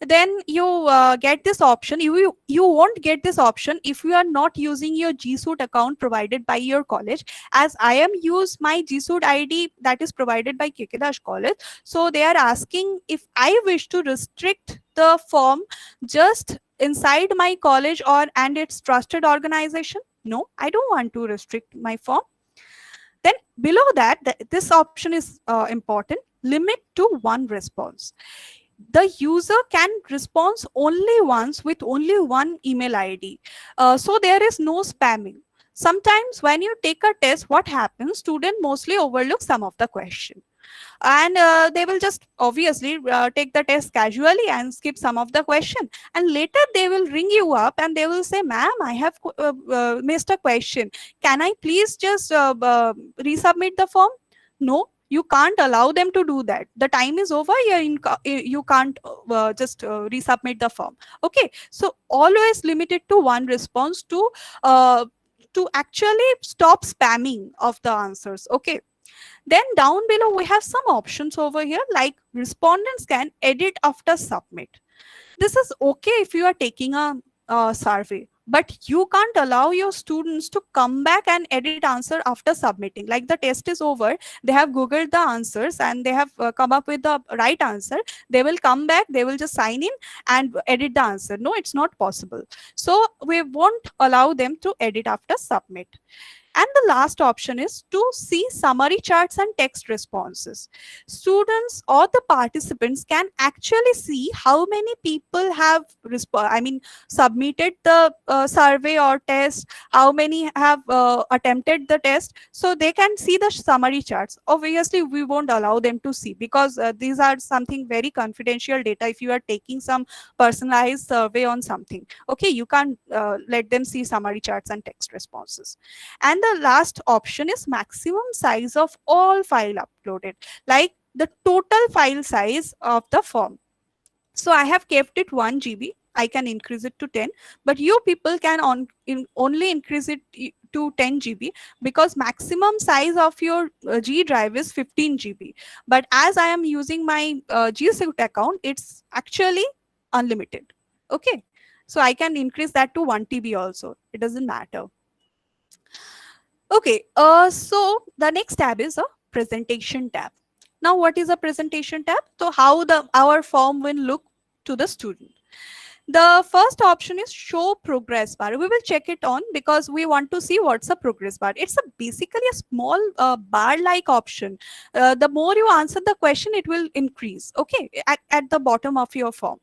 Speaker 2: Then you get this option. You won't get this option if you are not using your G Suite account provided by your college, as I am use my G Suite ID that is provided by KK College. So they are asking if I wish to restrict the form just inside my college and its trusted organization. No, I don't want to restrict my form. Then below that, this option is important, limit to one response. The user can respond only once with only one email ID. So there is no spamming. Sometimes when you take a test, what happens? Student mostly overlook some of the question, and they will just obviously take the test casually and skip some of the question, and later they will ring you up and they will say, ma'am, I have missed a question, can I please just resubmit the form? No, you can't allow them to do that. The time is over. You can't just resubmit the form. Okay, so always limit it to one response uh, to actually stop spamming of the answers. Okay, then down below, we have some options over here, like respondents can edit after submit. This is okay if you are taking a survey, but you can't allow your students to come back and edit answer after submitting. Like the test is over, they have Googled the answers and they have come up with the right answer. They will come back, they will just sign in and edit the answer. No, it's not possible. So we won't allow them to edit after submit. And the last option is to see summary charts and text responses. Students or the participants can actually see how many people have submitted the survey or test, how many have attempted the test. So they can see the summary charts. Obviously, we won't allow them to see, because these are something very confidential data. If you are taking some personalized survey on something, okay, you can't let them see summary charts and text responses. And the last option is maximum size of all file uploaded, like the total file size of the form. So I have kept it 1 GB. I can increase it to 10, but you people can only increase it to 10 GB, because maximum size of your G drive is 15 GB. But as I am using my G Suite account, it's actually unlimited. Okay, so I can increase that to 1 TB also. It doesn't matter. Okay, so the next tab is a presentation tab. Now, what is a presentation tab? So how our form will look to the student. The first option is show progress bar. We will check it on because we want to see what's a progress bar. It's basically a small bar-like option. The more you answer the question, it will increase, okay, at the bottom of your form.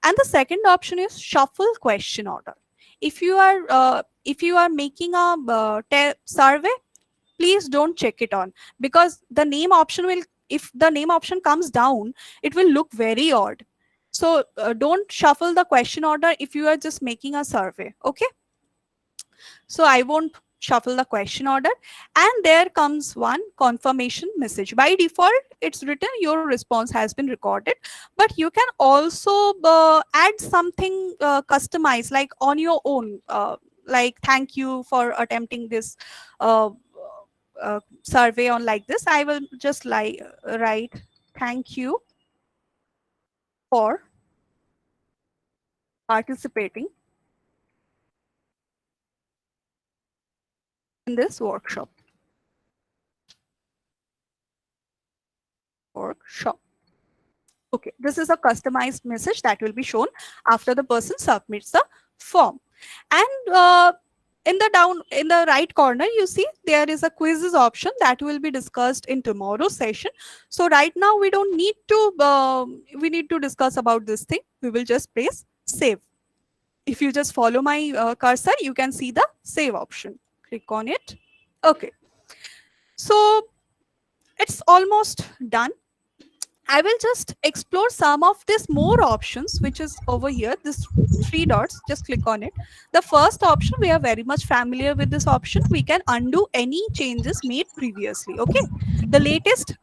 Speaker 2: And the second option is shuffle question order. If you are making a survey, please don't check it on, because the name option will, if the name option comes down, it will look very odd. So don't shuffle the question order if you are just making a survey. Okay, so I won't shuffle the question order. And there comes one confirmation message. By default, it's written your response has been recorded, but you can also add something customized, like on your own, like thank you for attempting this survey on like this. I will just write thank you for participating in this workshop. Okay, this is a customized message that will be shown after the person submits the form. And in the right corner, you see there is a quizzes option that will be discussed in tomorrow's session. So right now we don't need to we need to discuss about this thing. We will just press save. If you just follow my cursor, you can see the save option. Click on it. Okay, so it's almost done. I will just explore some of these more options, which is over here, this 3 dots. Just click on it. The first option, we are very much familiar with this option. We can undo any changes made previously. Okay, the latest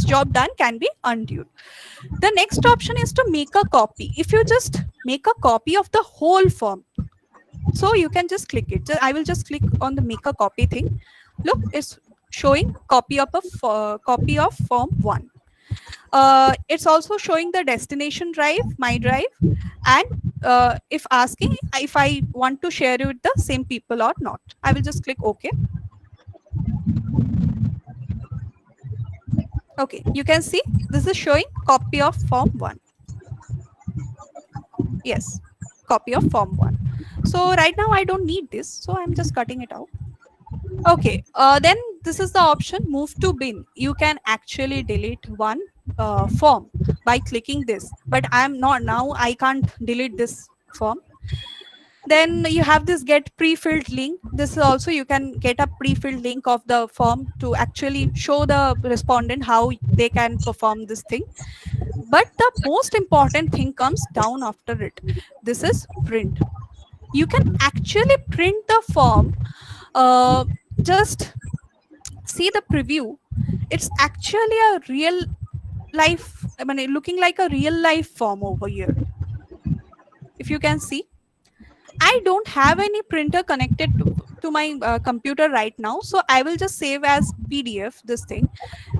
Speaker 2: job done can be undone. The next option is to make a copy. If you just make a copy of the whole form, so you can just click it. I will just click on the make a copy thing. Look, it's showing copy of form 1. It's also showing the destination drive, my drive, and if asking if I want to share it with the same people or not. I will just click OK. Okay, you can see this is showing copy of form 1. Yes, copy of form 1. So right now I don't need this, so I'm just cutting it out. Okay, then this is the option move to bin. You can actually delete one form by clicking this, but I'm not now, I can't delete this form. Then you have this get pre-filled link. This is also, you can get a pre-filled link of the form to actually show the respondent how they can perform this thing. But the most important thing comes down after it. This is print. You can actually print the form. Just see the preview. It's actually a real life, I mean, looking like a real life form over here. If you can see, I don't have any printer connected to my computer right now, so I will just save as PDF this thing.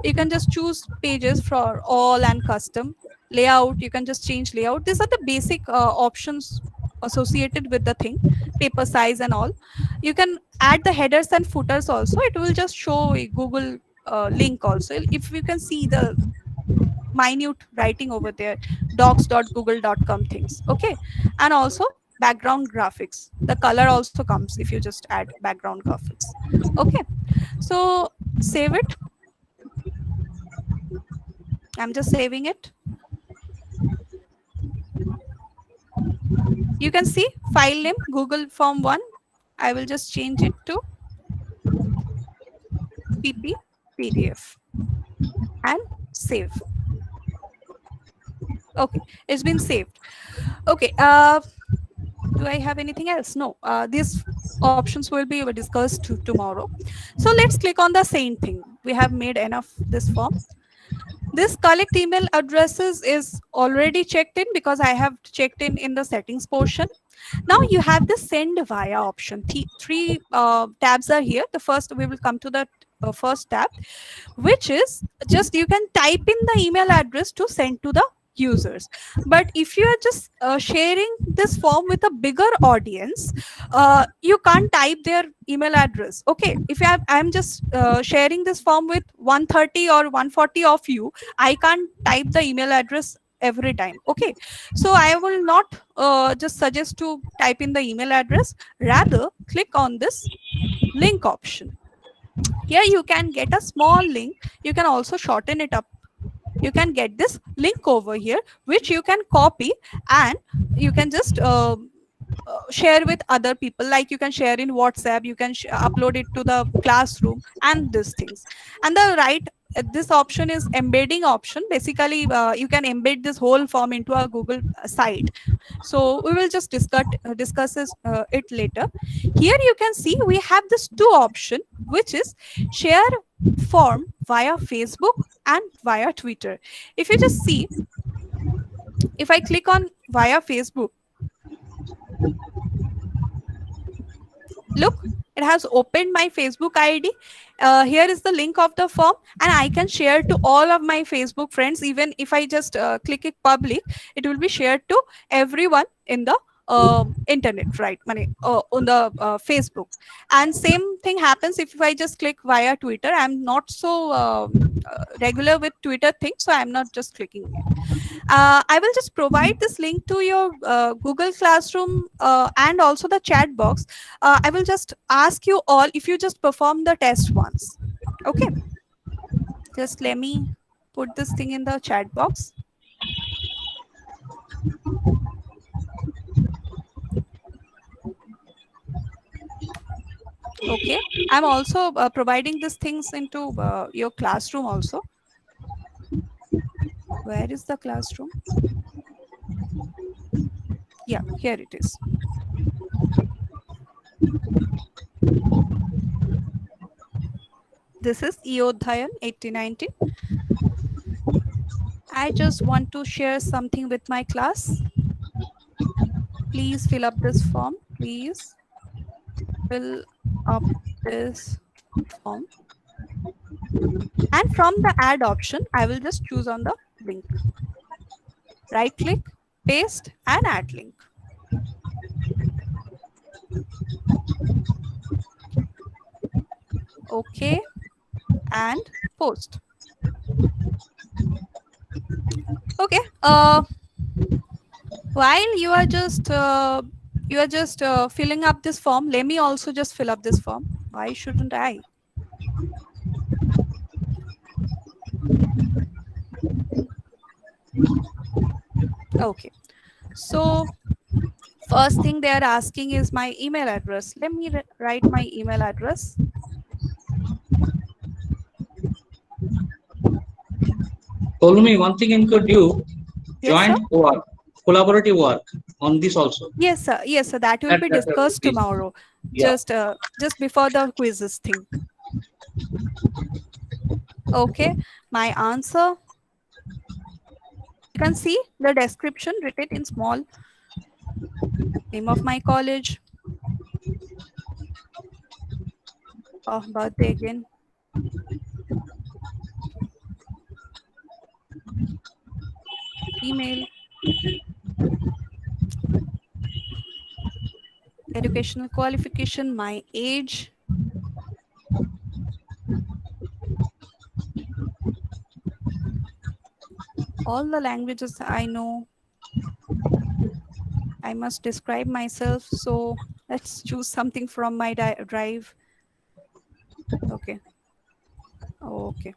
Speaker 2: You can just choose pages for all and custom layout. You can just change layout. These are the basic options associated with the thing, paper size and all. You can add the headers and footers also. It will just show a Google link also. If you can see the minute writing over there, docs.google.com things. Okay, and also background graphics. The color also comes if you just add background graphics. Okay, so save it. I'm just saving it. You can see file name Google Form 1. I will just change it to pp PDF and save. Okay, it's been saved. Okay, do I have anything else? No, these options will be discussed tomorrow. So let's click on the same thing. We have made enough this form. This collect email addresses is already checked in because I have checked in the settings portion. Now you have the send via option. Three tabs are here. The first, we will come to the first tab, which is just you can type in the email address to send to the users. But if you are just sharing this form with a bigger audience, you can't type their email address. Okay, if I'm just sharing this form with 130 or 140 of you, I can't type the email address every time. Okay, so I will not just suggest to type in the email address. Rather, click on this link option. Here you can get a small link. You can also shorten it up. You can get this link over here, which you can copy and you can just share with other people. Like you can share in WhatsApp, you can upload it to the classroom and these things. And the right, this option is embedding option. Basically, you can embed this whole form into a Google site. So we will just discuss it later. Here you can see we have this two option, which is share form via Facebook and via Twitter. If you just see, if I click on via Facebook, look, it has opened my Facebook ID. Here is the link of the form, and I can share to all of my Facebook friends. Even if I just click it public, it will be shared to everyone in the internet, right? On the Facebook. And same thing happens if I just click via Twitter. I'm not so regular with Twitter things, so I'm not just clicking it. I will just provide this link to your Google Classroom and also the chat box. I will just ask you all if you just perform the test once. Okay. Just let me put this thing in the chat box. Okay. I'm also providing these things into your classroom also. Where is the classroom? Yeah, here it is. This is e-Adhyayan 8090. I just want to share something with my class. Please fill up this form. Please fill up this form. And from the add option, I will just choose on the link. Right click, paste and add link. Okay, and post. Okay, while you are just filling up this form, let me also just fill up this form. Why shouldn't I? Okay. So first thing they are asking is my email address. Let me write my email address.
Speaker 1: Polumi, one thing you could do
Speaker 2: Yes, sir.
Speaker 1: joint work, collaborative work on this also.
Speaker 2: Yes, sir. Yes, sir. That will be
Speaker 1: That's
Speaker 2: discussed
Speaker 1: this.
Speaker 2: tomorrow.
Speaker 1: Yeah.
Speaker 2: Just before the quizzes thing. Okay. My answer. You can see the description written in small. Name of my college. Oh, birthday again. Email. Educational qualification. My age. All the languages I know. I must describe myself. So let's choose something from my drive. Okay. Okay.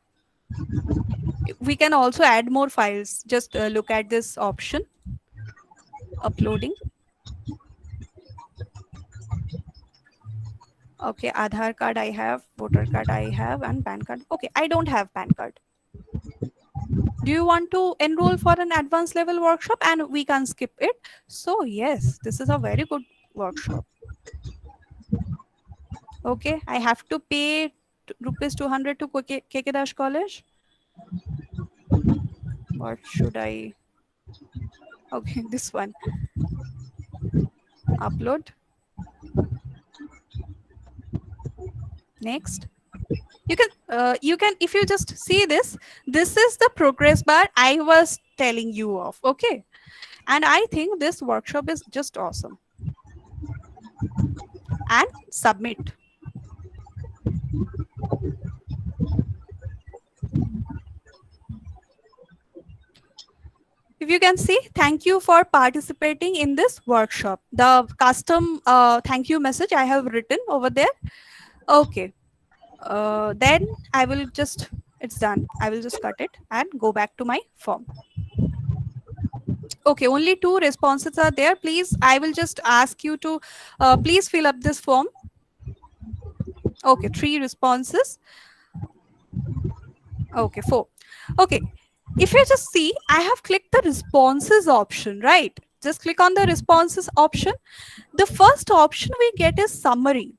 Speaker 2: We can also add more files. Just look at this option. Uploading. Okay. Aadhaar card I have. Voter card I have. And PAN card. Okay. I don't have PAN card. Do you want to enroll for an advanced level workshop? And we can skip it. So yes, this is a very good workshop. Okay, I have to pay rupees 200 to KK Dash College. What should I? Okay, this one. Upload. Next. You can if you just see this is the progress bar I was telling you of. Okay, and I think this workshop is just awesome. And submit. If you can see, thank you for participating in this workshop. The custom thank you message I have written over there. Okay. Then I will just, it's done. I will just cut it and go back to my form. Okay, only 2 responses are there. Please, I will just ask you to please fill up this form. Okay, 3 responses. Okay, 4. Okay, if you just see, I have clicked the responses option, right? Just click on the responses option. The first option we get is summary.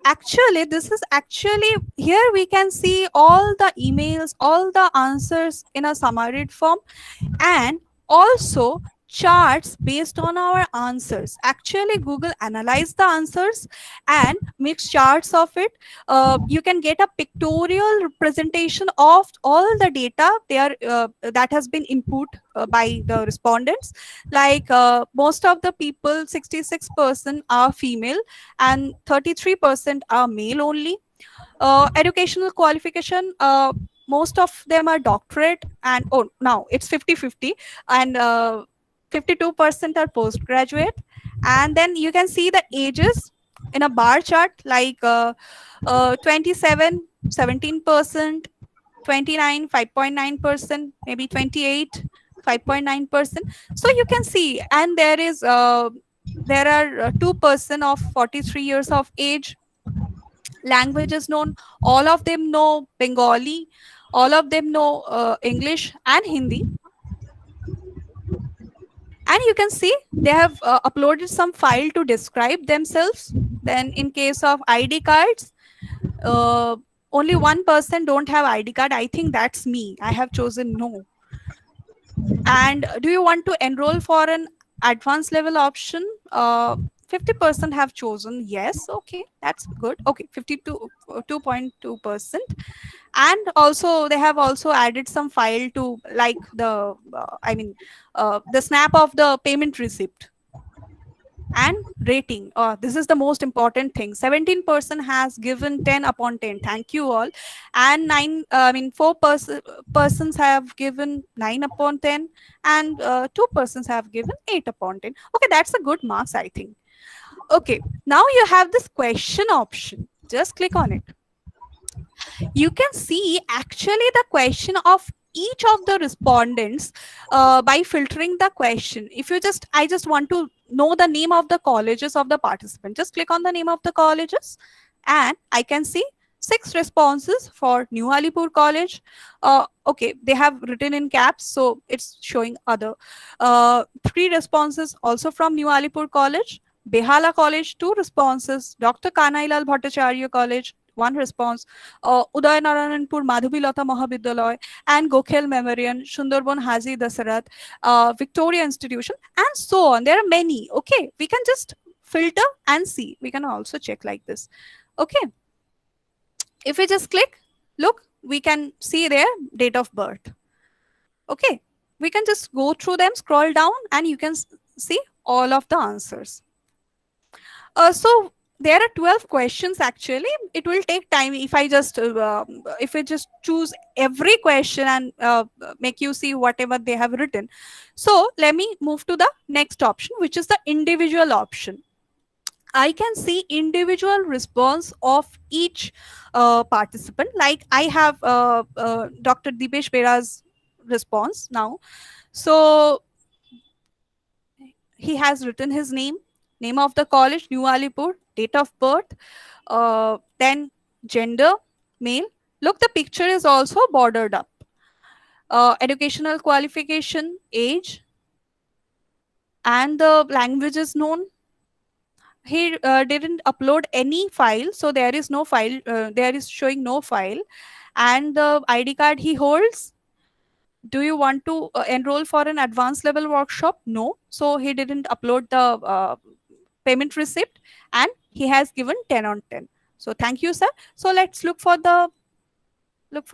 Speaker 2: Actually, this is actually, here we can see all the emails, all the answers in a summarized form, and also charts based on our answers. Actually, Google analyze the answers and makes charts of it. You can get a pictorial representation of all the data they are that has been input by the respondents. Like most of the people, 66% are female and 33% are male only. Educational qualification, most of them are doctorate, and now it's 50-50, and 52% are postgraduate. And then you can see the ages in a bar chart, like 27 17%, 29 5.9%, maybe 28 5.9%. So you can see, and there are 2% of 43 years of age. Languages known, all of them know Bengali, all of them know English and Hindi. And you can see they have uploaded some file to describe themselves. Then in case of ID cards, only 1% don't have ID card. I think that's me. I have chosen no. And do you want to enroll for an advanced level option? 50% have chosen yes. Okay, that's good. Okay, 2.2%. And also they have also added some file to, like the the snap of the payment receipt. And rating, this is the most important thing. 17% has given 10 upon 10. Thank you all. And 4 persons have given 9 upon 10, and 2 persons have given 8 upon 10. Okay, that's a good marks, I think. Okay, now you have this question option. Just click on it. You can see actually the question of each of the respondents by filtering the question. If you just, I just want to know the name of the colleges of the participant, just click on the name of the colleges and I can see 6 responses for New Alipur College. Okay, they have written in caps, so it's showing other. 3 responses also from New Alipur College. Behala College, 2 responses. Dr. Kanailal Bhattacharya College, 1 response. Udayanarayanpur Madhubilata Mahavidyalaya and Gokhel Memorial, Sundarban Haji Dasarat, Victoria Institution, and so on. There are many. Okay, we can just filter and see. We can also check like this. Okay. If we just click, look, we can see their date of birth. Okay, we can just go through them, scroll down, and you can see all of the answers. So there are 12 questions actually. It will take time if I just choose every question and make you see whatever they have written. So let me move to the next option, which is the individual option. I can see individual response of each participant. Like I have Dr. Dipesh Bera's response now. So he has written his name, name of the college, New Alipur, date of birth, then gender, male. Look, the picture is also bordered up. Educational qualification, age, and the language is known. He didn't upload any file, so there is no file. There is showing no file, and the ID card he holds. Do you want to enroll for an advanced level workshop? No, so he didn't upload the payment receipt, and he has given 10 on 10. So thank you, sir. So let's look for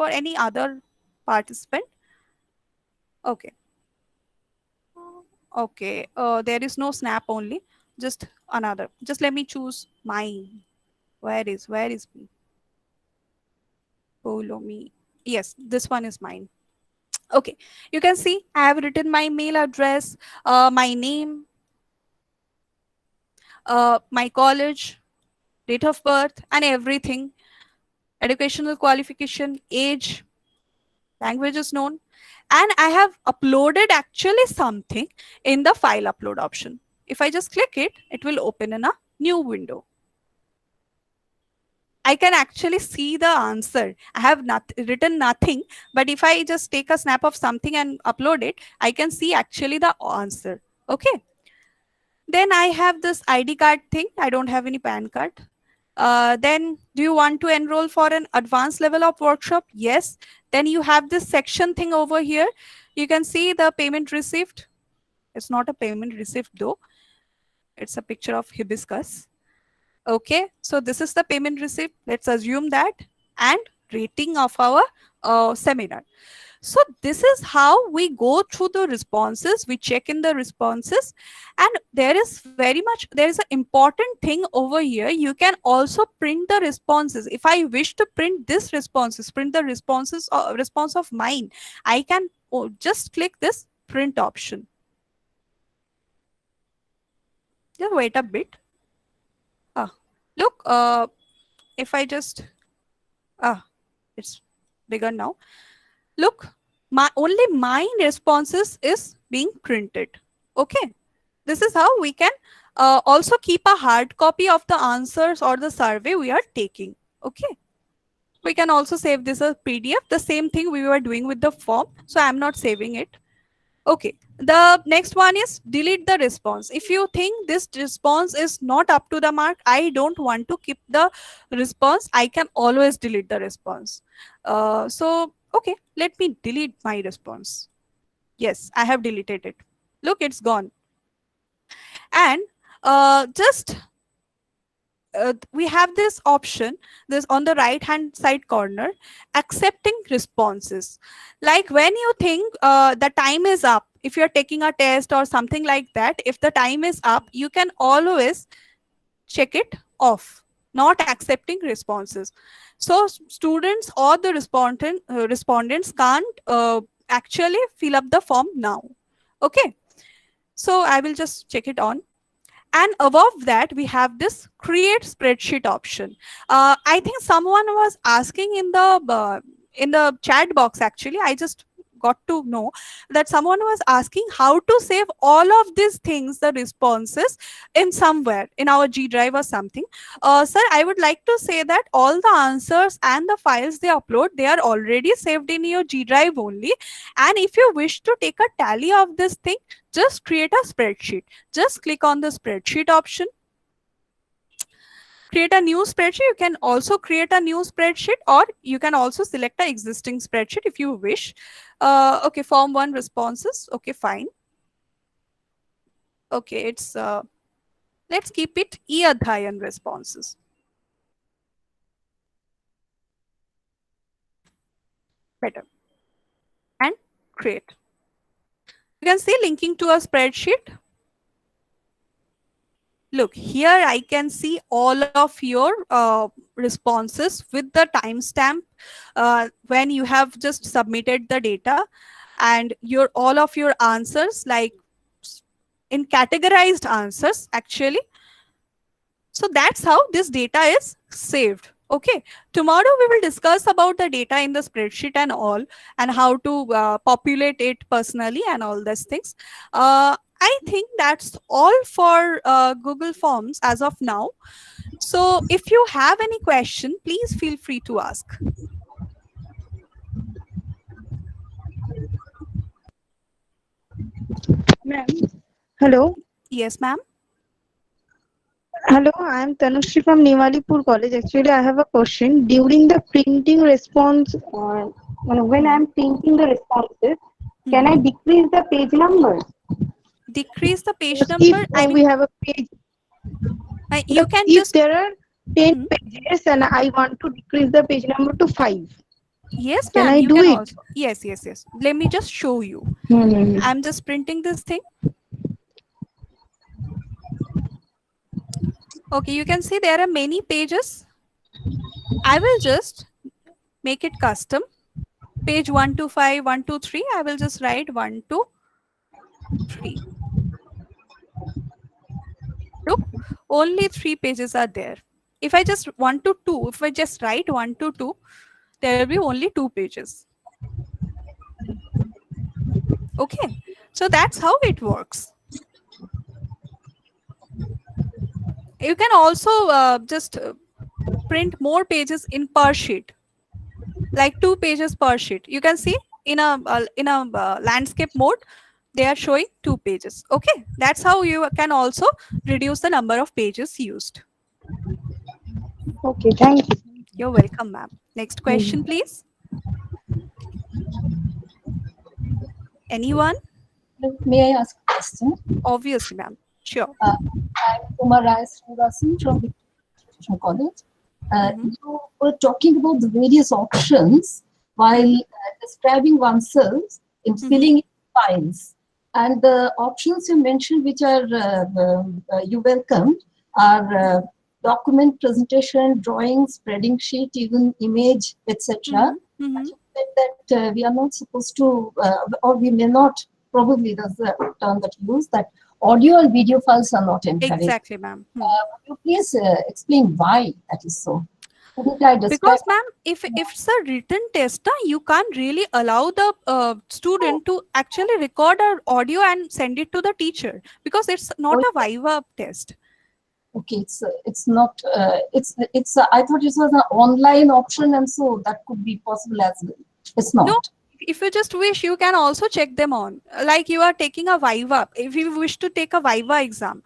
Speaker 2: any other participant. Okay. Okay, there is no snap only, just another. Just let me choose mine. Where is me? Follow me. Yes, this one is mine. Okay, you can see I have written my mail address, my name, my college, date of birth, and everything. Educational qualification, age, language is known, and I have uploaded actually something in the file upload option. If I just click it, it will open in a new window. I can actually see the answer. I have written nothing, but if I just take a snap of something and upload it, I can see actually the answer. Okay. Then I have this ID card thing. I don't have any PAN card. Then do you want to enroll for an advanced level of workshop? Yes. Then you have this section thing over here. You can see the payment received. It's not a payment receipt though. It's a picture of hibiscus. Okay, so this is the payment receipt. Let's assume that, and rating of our seminar. So this is how we go through the responses. We check in the responses, and there is an important thing over here. You can also print the responses. If I wish to print this responses, print the responses response of mine, I can just click this print option. Just wait a bit. Look, if I just, it's bigger now. Look, only my responses is being printed. Okay, this is how we can also keep a hard copy of the answers or the survey we are taking. Okay, we can also save this as PDF. The same thing we were doing with the form, so I'm not saving it. Okay, the next one is delete the response. If you think this response is not up to the mark, I don't want to keep the response, I can always delete the response. So, okay, let me delete my response. Yes, I have deleted it. Look, it's gone. And we have this option, this on the right hand side corner, accepting responses. Like when you think the time is up, if you're taking a test or something like that, if the time is up, you can always check it off, not accepting responses. So students or the respondents can't actually fill up the form now. Okay, so I will just check it on. And above that, we have this create spreadsheet option. I think someone was asking in the chat box. Actually, I just got to know that someone was asking how to save all of these things, the responses, in somewhere in our G Drive or something. Sir, I would like to say that all the answers and the files they upload, they are already saved in your G Drive only. And if you wish to take a tally of this thing, just create a spreadsheet. Just click on the spreadsheet option. Create a new spreadsheet. You can also create a new spreadsheet, or you can also select an existing spreadsheet if you wish. Okay, form 1 responses. Okay, fine. Okay, it's let's keep it e-Adhyayan responses. Better. And create. You can see linking to a spreadsheet. Look, here I can see all of your responses with the timestamp when you have just submitted the data, and all of your answers, like in categorized answers actually. So that's how this data is saved. Okay, tomorrow we will discuss about the data in the spreadsheet and all, and how to populate it personally and all these things. I think that's all for Google Forms as of now. So if you have any question, please feel free to ask.
Speaker 3: Ma'am. Hello.
Speaker 2: Yes, ma'am.
Speaker 3: Hello, I am Tanushri from Niwalipur College. Actually, I have a question. During the printing response, when I am printing the responses, can I decrease the page number?
Speaker 2: Decrease the page
Speaker 3: If
Speaker 2: number? I mean,
Speaker 3: we have a page,
Speaker 2: you can
Speaker 3: if
Speaker 2: just...
Speaker 3: there are 10 pages and I want to decrease the page number to 5,
Speaker 2: Yes,
Speaker 3: can
Speaker 2: ma'am,
Speaker 3: I
Speaker 2: you
Speaker 3: do
Speaker 2: can
Speaker 3: it?
Speaker 2: also. Yes, yes, yes. Let me just show you. I'm just printing this thing. Okay, you can see there are many pages. I will just make it custom. Page 1 to 5, 1 to 3. I will just write 1 to 3. Look, only 3 pages are there. If I just 1 to 2, if I just write 1 to 2, there will be only 2 pages. Okay, so that's how it works. You can also just print more pages in per sheet, like 2 pages per sheet. You can see in a landscape mode, they are showing 2 pages. Okay, that's how you can also reduce the number of pages used.
Speaker 3: Okay, thank you.
Speaker 2: You're welcome, ma'am. Next question, please. Anyone?
Speaker 5: May I ask a question?
Speaker 2: Obviously, ma'am. Sure.
Speaker 5: I'm Kumar Rai Srinivasan from Victoria College. You were talking about the various options while describing oneself in filling in files. And the options you mentioned, which are you welcomed, are document, presentation, drawing, spreading sheet, even image, etc. You said that we are not supposed to, or we may not, probably that's the term that you use, that audio and video files are not encouraged.
Speaker 2: Exactly, ma'am.
Speaker 5: Would you please explain why that is so?
Speaker 2: Because, ma'am, if it's a written test, you can't really allow the student to actually record our audio and send it to the teacher, because it's not a Viva test.
Speaker 5: Okay, it's not. It's. I thought it was an online option, and so that could be possible as well. It's not.
Speaker 2: No, if you just wish, you can also check them on. Like you are taking a Viva. If you wish to take a Viva exam,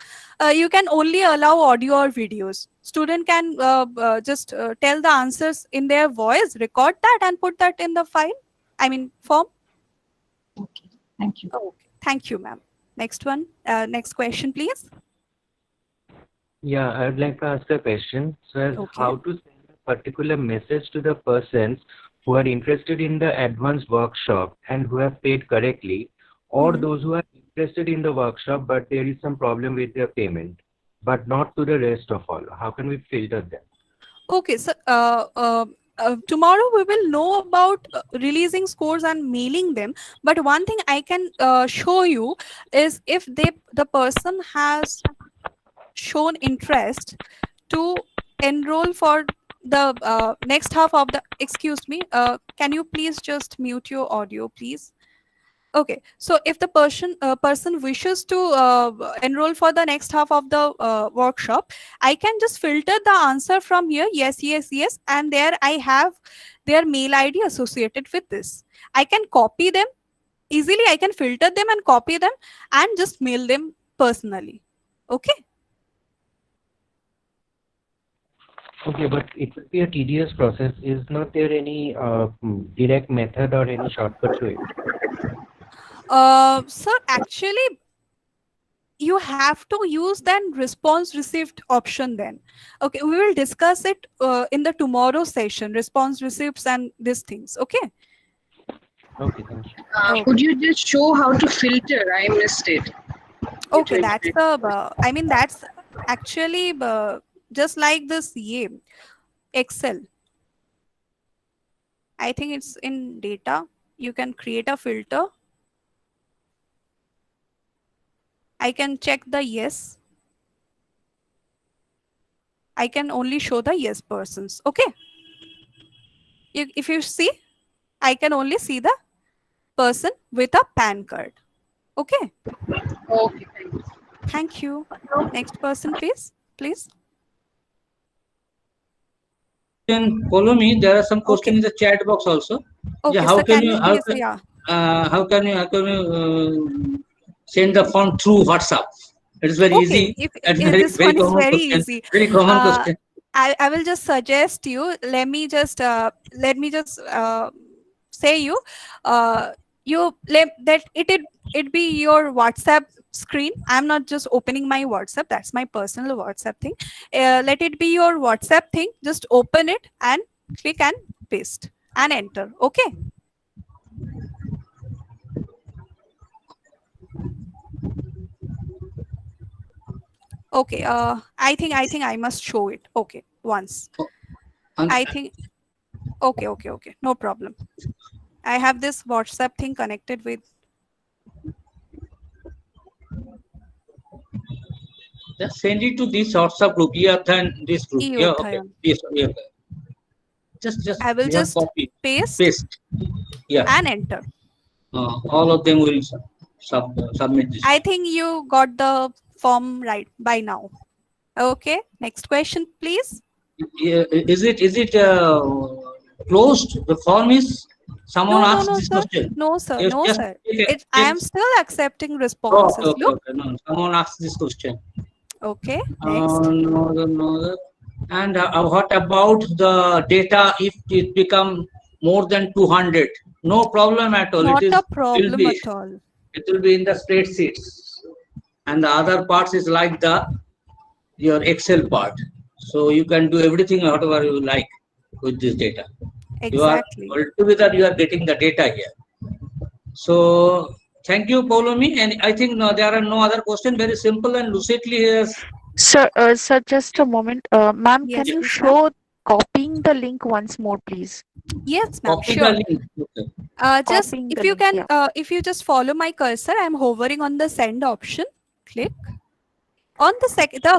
Speaker 2: you can only allow audio or videos. Student can just tell the answers in their voice, record that, and put that in the file. I mean form.
Speaker 5: Okay, thank you.
Speaker 2: Okay, thank you, ma'am. Next one. Next question, please.
Speaker 6: Yeah, I would like to ask a question. So, as how to send a particular message to the persons who are interested in the advanced workshop and who have paid correctly, or those who are interested in the workshop but there is some problem with their payment, but not to the rest of all. How can we filter them?
Speaker 2: Okay, so tomorrow we will know about releasing scores and mailing them. But one thing I can show you is if the person has shown interest to enroll for the next half of the, excuse me, can you please just mute your audio, please? Okay, so if the person wishes to enroll for the next half of the workshop, I can just filter the answer from here, yes, yes, yes, and there I have their mail ID associated with this. I can copy them easily, I can filter them and copy them and just mail them personally. Okay.
Speaker 6: Okay, but it will be a tedious process. Is not there any direct method or any shortcut to it?
Speaker 2: Sir, actually, you have to use then response received option then. Okay, we will discuss it in the tomorrow session, response receipts and these things. Okay.
Speaker 6: Okay, thank you.
Speaker 2: Okay.
Speaker 7: Could you just show how to filter? I missed it.
Speaker 2: Okay, that's the, I mean, that's actually just like this Excel. I think it's in data. You can create a filter. I can check the yes. I can only show the yes persons. Okay. If you see, I can only see the person with a PAN card. Okay.
Speaker 7: Okay, thank you.
Speaker 2: Thank you. Next person, please. Please.
Speaker 1: Then follow me. There are some questions in the chat box also.
Speaker 2: Okay,
Speaker 1: how
Speaker 2: so
Speaker 1: can
Speaker 2: can
Speaker 1: you
Speaker 2: you please, yeah.
Speaker 1: how can you send the form through WhatsApp? It is very
Speaker 2: Okay,
Speaker 1: easy.
Speaker 2: if
Speaker 1: And
Speaker 2: this one is
Speaker 1: common
Speaker 2: very
Speaker 1: question.
Speaker 2: easy.
Speaker 1: Very common question.
Speaker 2: I will just suggest you, let me just say you let that it be your WhatsApp screen. I'm not just opening my WhatsApp, that's my personal WhatsApp thing. Let it be your WhatsApp thing. Just open it and click and paste and enter. Okay. Okay, I think I must show it. Okay, once. I think, okay, no problem. I have this WhatsApp thing connected with.
Speaker 1: Just send it to this WhatsApp group. E-Adhyayan, this group. Yeah, okay.
Speaker 2: e-Adhyayan.
Speaker 1: Yes, yeah. Just
Speaker 2: I will just
Speaker 1: copy,
Speaker 2: paste.
Speaker 1: Yeah.
Speaker 2: And enter.
Speaker 1: All of them will submit this.
Speaker 2: I think you got the form right by now. Okay, next question, please.
Speaker 1: Is it closed? The form is. Someone asked this
Speaker 2: sir.
Speaker 1: question.
Speaker 2: No, sir.
Speaker 1: Yes,
Speaker 2: No,
Speaker 1: just
Speaker 2: sir.
Speaker 1: check
Speaker 2: I am still accepting responses. Look.
Speaker 1: okay. No, someone asked this question.
Speaker 2: Okay, next.
Speaker 1: No. And what about the data if it become more than 200? No problem at all.
Speaker 2: Not
Speaker 1: it is,
Speaker 2: a problem at all.
Speaker 1: It will be in the spreadsheets. And the other parts is like your Excel part. So you can do everything whatever you like with this data.
Speaker 2: Exactly.
Speaker 1: Altogether you are getting the data here. So thank you, Paulomi. And I think there are no other questions. Very simple and lucidly here.
Speaker 8: Sir, just a moment. Ma'am,
Speaker 2: Yes,
Speaker 8: can you
Speaker 2: please,
Speaker 8: show copying the link once more, please?
Speaker 2: Yes, ma'am.
Speaker 1: Copy
Speaker 2: Sure.
Speaker 1: the link. Okay.
Speaker 2: Just
Speaker 8: Copying
Speaker 2: if
Speaker 8: the
Speaker 2: you
Speaker 8: link,
Speaker 2: can,
Speaker 8: yeah.
Speaker 2: if you just follow my cursor, I'm hovering on the send option. Click on the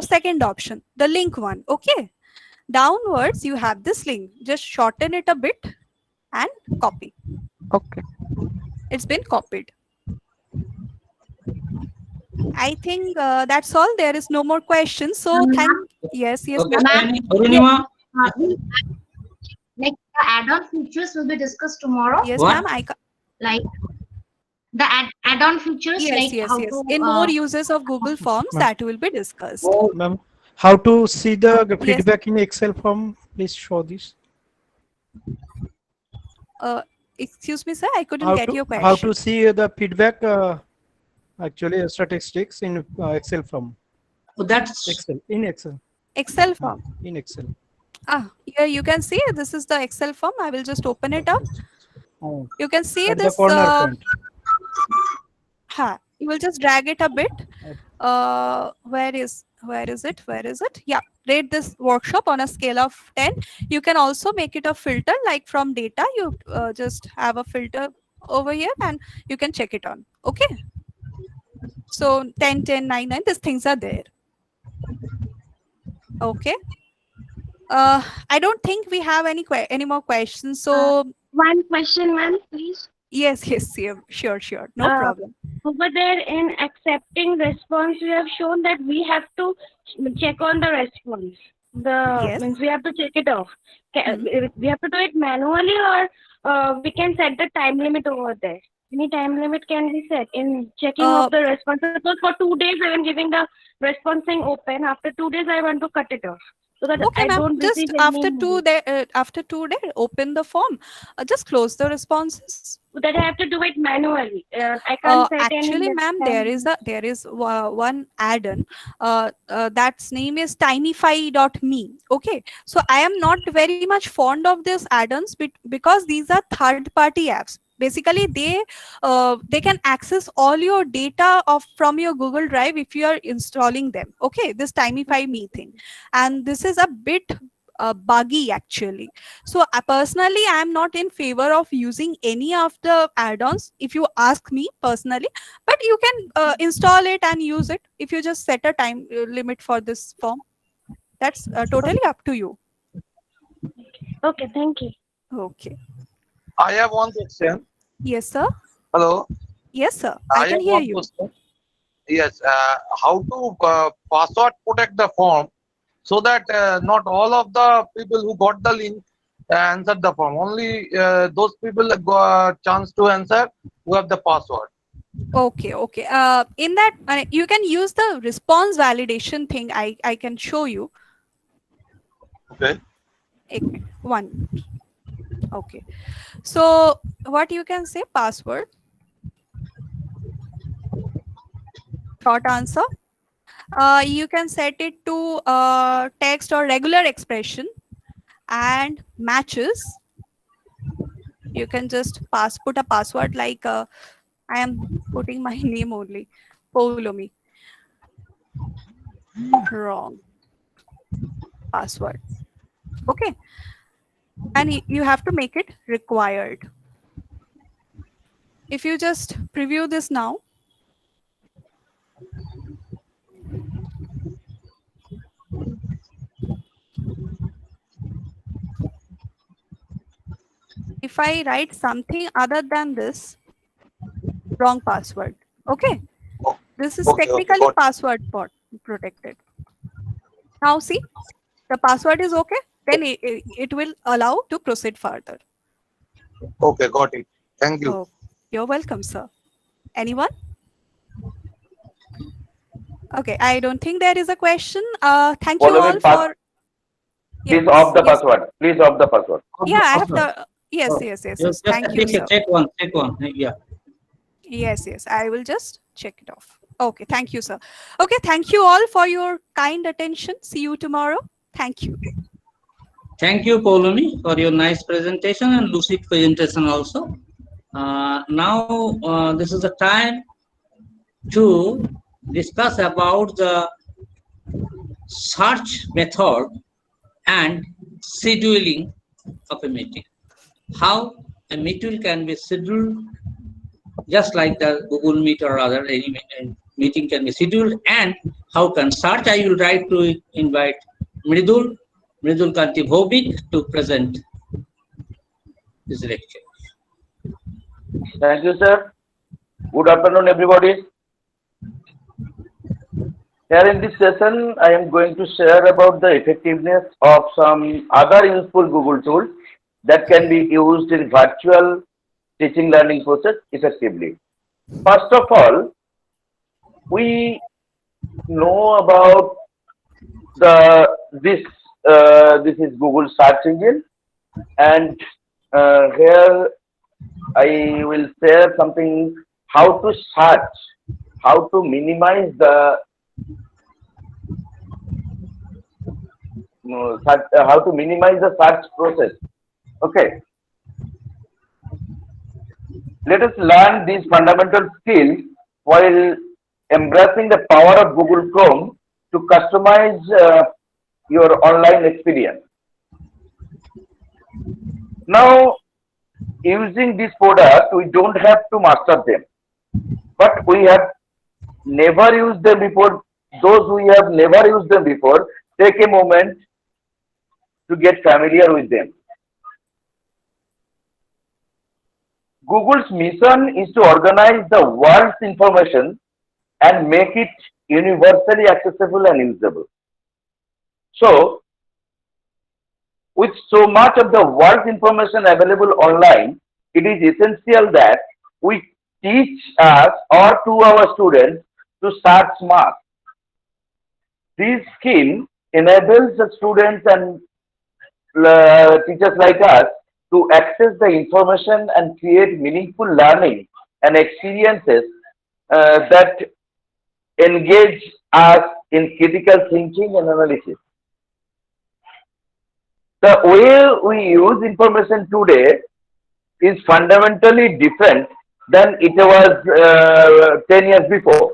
Speaker 2: second option, the link one. Okay. Downwards, you have this link. Just shorten it a bit and copy.
Speaker 8: Okay.
Speaker 2: It's been copied. I think that's all. There is no more questions. So yes,
Speaker 1: Okay,
Speaker 2: ma'am.
Speaker 1: Arunima?
Speaker 9: Like the add-on features will be discussed tomorrow.
Speaker 2: Yes,
Speaker 1: What?
Speaker 2: ma'am.
Speaker 9: Like the add-on features,
Speaker 2: Yes,
Speaker 9: like how
Speaker 2: yes.
Speaker 9: to
Speaker 2: In more uses of Google Forms,
Speaker 10: Ma'am.
Speaker 2: that will be discussed.
Speaker 10: Ma'am, how to see the
Speaker 2: Yes.
Speaker 10: feedback in Excel form? Please show this.
Speaker 2: Excuse me, sir. I couldn't get your question.
Speaker 10: How to see the feedback, actually statistics in Excel form?
Speaker 1: Oh, that's
Speaker 10: Excel, in Excel.
Speaker 2: Excel form.
Speaker 10: In Excel.
Speaker 2: Here you can see this is the Excel form. I will just open it up.
Speaker 10: Oh.
Speaker 2: You can see
Speaker 10: At
Speaker 2: this.
Speaker 10: the corner point.
Speaker 2: You will just drag it a bit. Where is it? Yeah, rate this workshop on a scale of 10. You can also make it a filter, like from data. You just have a filter over here and you can check it on. Okay. So 10, 10, 9, 9. These things are there. Okay. I don't think we have any more questions. So
Speaker 11: One question, ma'am, please.
Speaker 2: yes, sure, no problem.
Speaker 11: Over there in accepting response, you have shown that we have to check on the response.
Speaker 2: Yes.
Speaker 11: Means we have to check it off.
Speaker 2: Mhm.
Speaker 11: We have to do it manually, or we can set the time limit over there. Any time limit can be set in checking
Speaker 2: Uh,
Speaker 11: of the response. Suppose for 2 days I am giving the response thing open. After 2 days I want to cut it off so that
Speaker 2: Okay,
Speaker 11: I
Speaker 2: ma'am.
Speaker 11: don't
Speaker 2: Just
Speaker 11: receive any.
Speaker 2: after 2 days, open the form. Just close the responses.
Speaker 11: That I have to do it manually. I can't set any
Speaker 2: Actually, ma'am,
Speaker 11: time.
Speaker 2: there is one add-on. That's name is tinyfy.me. Okay, so I am not very much fond of this add-ons because these are third-party apps. Basically, they can access all your data from your Google Drive if you are installing them. Okay, this tinyfy me thing, and this is a bit buggy actually. So personally, I am not in favor of using any of the add-ons if you ask me personally, but you can install it and use it if you just set a time limit for this form. That's totally up to you.
Speaker 11: Okay, thank you.
Speaker 2: Okay.
Speaker 12: I have one question.
Speaker 2: Yes, sir.
Speaker 12: Hello.
Speaker 2: Yes, sir. I can
Speaker 12: have
Speaker 2: hear
Speaker 12: one
Speaker 2: you.
Speaker 12: question. Yes. How to password protect the form so that not all of the people who got the link answered the form. Only those people got a chance to answer who have the password.
Speaker 2: Okay. In that, you can use the response validation thing. I can show you.
Speaker 12: Okay.
Speaker 2: One. Okay. So what you can say password. Short answer. You can set it to text or regular expression and matches. You can just put a password like I am putting my name only. Follow me. Wrong password. Okay. And you have to make it required. If you just preview this now. If I write something other than this, wrong password. Okay. This is technically password protected. Now see, the password is okay. Then it will allow to proceed further.
Speaker 12: Okay, got it. Thank you.
Speaker 2: Oh, you're welcome, sir. Anyone? Okay, I don't think there is a question. Thank you all for.
Speaker 13: Please off the password. Please off the password.
Speaker 2: Yeah, I have the. Yes. Thank you, sir.
Speaker 1: Check one. Yeah.
Speaker 2: Yes. I will just check it off. Okay, thank you, sir. Okay, thank you all for your kind attention. See you tomorrow. Thank you.
Speaker 1: Thank you, Paulomi, for your nice presentation and lucid presentation also. Now, this is the time to discuss about the search method and scheduling of a meeting. How a meeting can be scheduled, just like the Google Meet or other any meeting can be scheduled, and how can search. I will try to invite Mridul Kanti Bhovik to present this lecture.
Speaker 13: Thank you, sir. Good afternoon, everybody. Here in this session, I am going to share about the effectiveness of some other useful Google tools that can be used in virtual teaching learning process effectively. First of all, we know about this is Google search engine, and here I will share something how to search, how to minimize the search process. Okay. Let us learn these fundamental skills while embracing the power of Google Chrome to customize your online experience. Now, using this product, we don't have to master them, but we have never used them before those who have never used them before, take a moment to get familiar with them. Google's mission is to organize the world's information and make it universally accessible and usable. So, with so much of the world's information available online, it is essential that we teach us or to our students to start smart. This skill enables the students and teachers like us to access the information and create meaningful learning and experiences that engage us in critical thinking and analysis. The way we use information today is fundamentally different than it was 10 years before.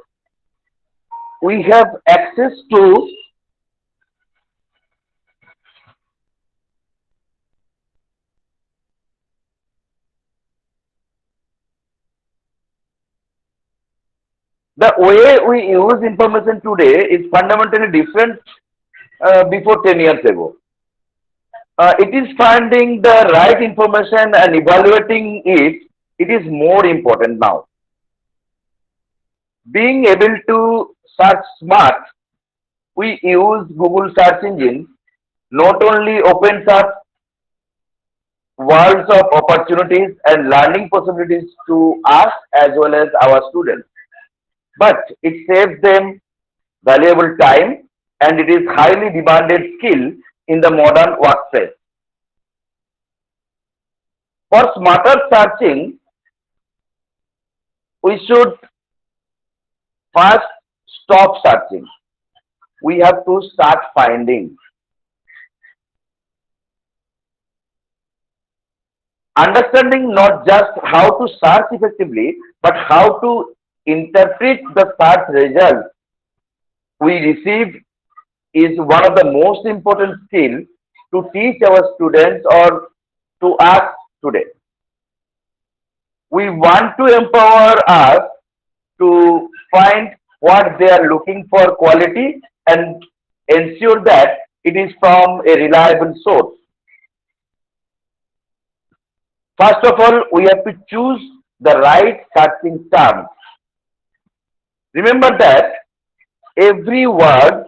Speaker 13: We have access to the way we use information today is fundamentally different before 10 years ago. It is finding the right information and evaluating it. It is more important now. Being able to search smart, we use Google search engine not only opens up worlds of opportunities and learning possibilities to us as well as our students, but it saves them valuable time and it is highly demanded skill in the modern workplace. For smarter searching, we should first stop searching. We have to start finding. Understanding not just how to search effectively, but how to interpret the search results we receive is one of the most important skills to teach our students or to us today. We want to empower us to find what they are looking for quality and ensure that it is from a reliable source. First of all, we have to choose the right searching terms. Remember that every word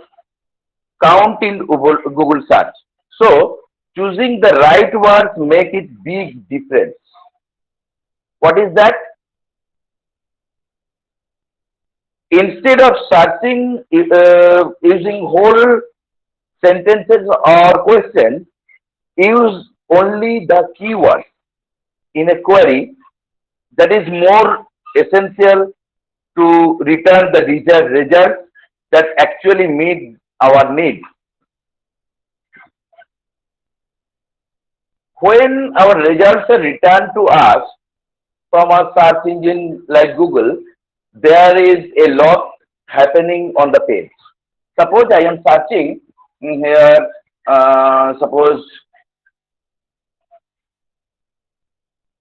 Speaker 13: counts in Google search. So, choosing the right words make it big difference. What is that? Instead of searching using whole sentences or questions, use only the keywords in a query that is more essential to return the desired results that actually meet our needs. When our results are returned to us from a search engine like Google, there is a lot happening on the page. Suppose I am searching here, suppose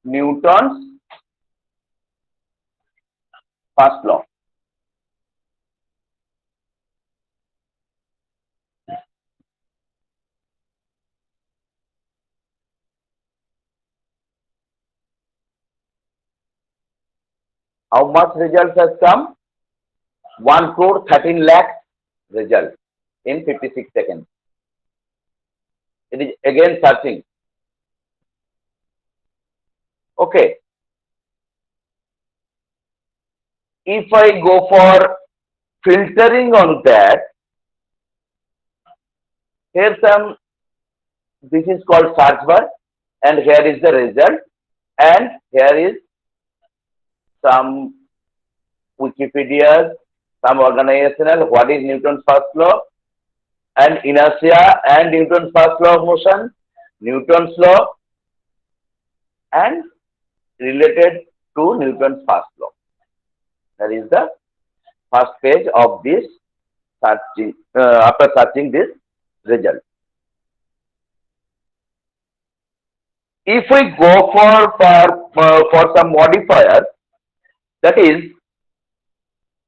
Speaker 13: Newton's first law. How much results has come? 1 crore 13 lakh results in 56 seconds. It is again searching. Okay. If I go for filtering on that, here this is called search bar, and here is the result, and here is some Wikipedia, some organizational, what is Newton's first law, and inertia and Newton's first law of motion, Newton's law, and related to Newton's first law. That is the first page of this searching, after searching this result. If we go for some modifier, that is,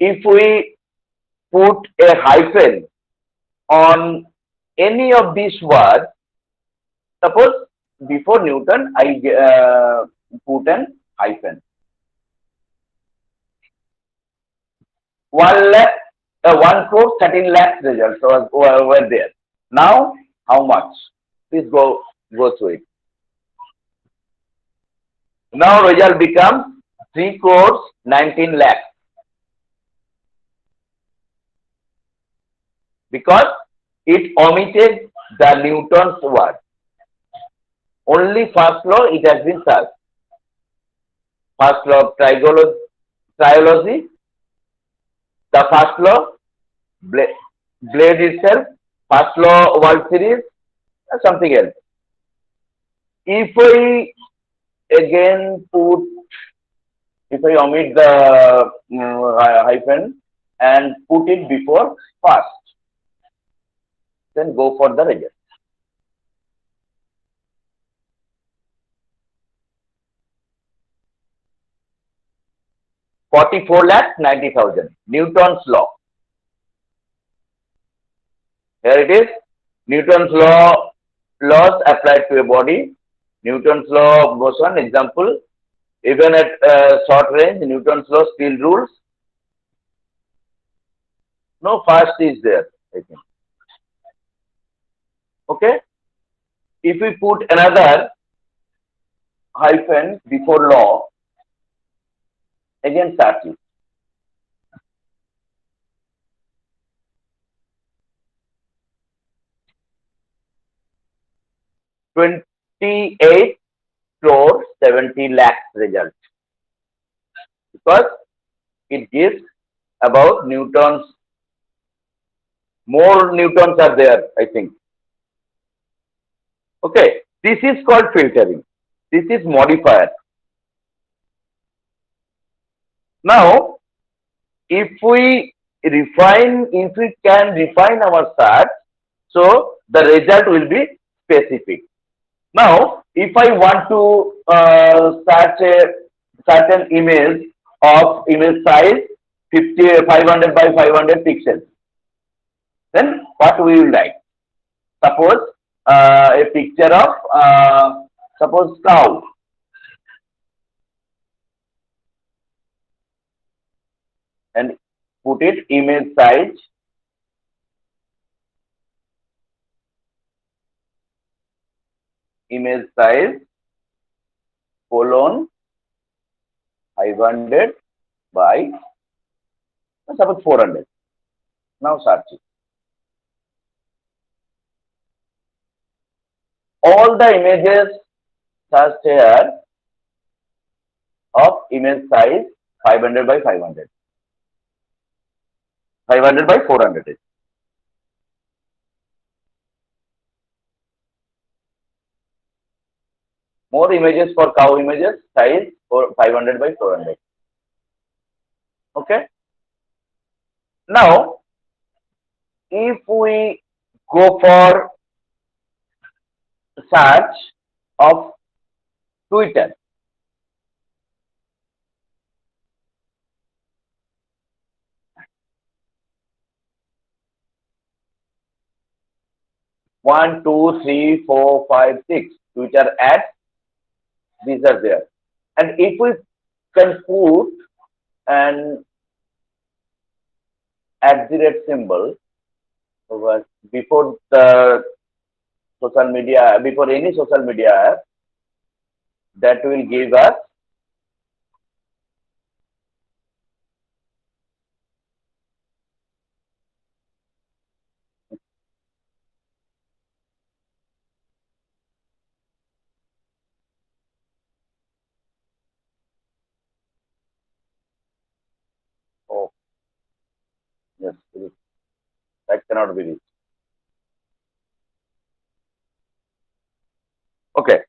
Speaker 13: if we put a hyphen on any of these words, suppose before Newton I put an hyphen. 1 crore 13 lakhs results were there. Now how much? Please go through it. Now result becomes 3 crores 19 lakhs. Because it omitted the Newton's word. Only first law it has been searched. First law of triology, the first law, blade itself, first law World Series, something else. If I again if I omit the hyphen and put it before first, then go for the result. $44,90,000. Newton's law. Here it is. Newton's laws applied to a body. Newton's law of motion. Example. Even at short range, Newton's law still rules. No first is there, I think. Okay. If we put another hyphen before law, again search it. $28 crore 70 lakhs result, because it gives about Newton's, more Newtons are there, I think. Okay, this is called filtering. This is modifier. Now, if we can refine our search, so the result will be specific. Now, if I want to search a certain image of image size 500 by 500 pixels, then what we will write? Suppose a picture of suppose cow. And put it image size colon 500 by suppose 400. Now search it. All the images searched here of image size 500 by 500. 500 by 400 is. More images for cow images, size for 500 by 400. Okay. Now, if we go for search of Twitter, one, two, three, four, five, six Twitter ads, these are there. And if we can put an @ symbol before the social media, before any social media app, that will give us yes, that cannot be reached. Okay.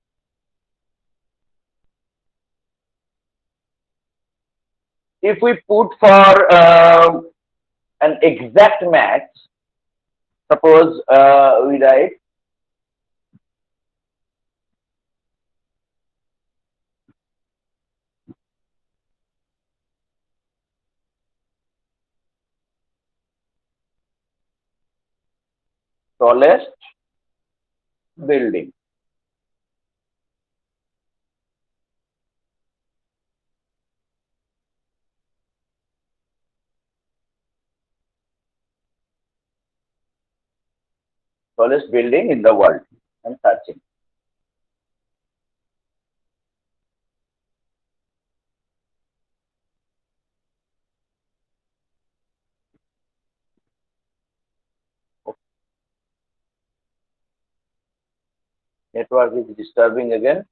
Speaker 13: If we put for an exact match, suppose we write tallest building. Tallest building in the world. I'm searching. Network is disturbing again.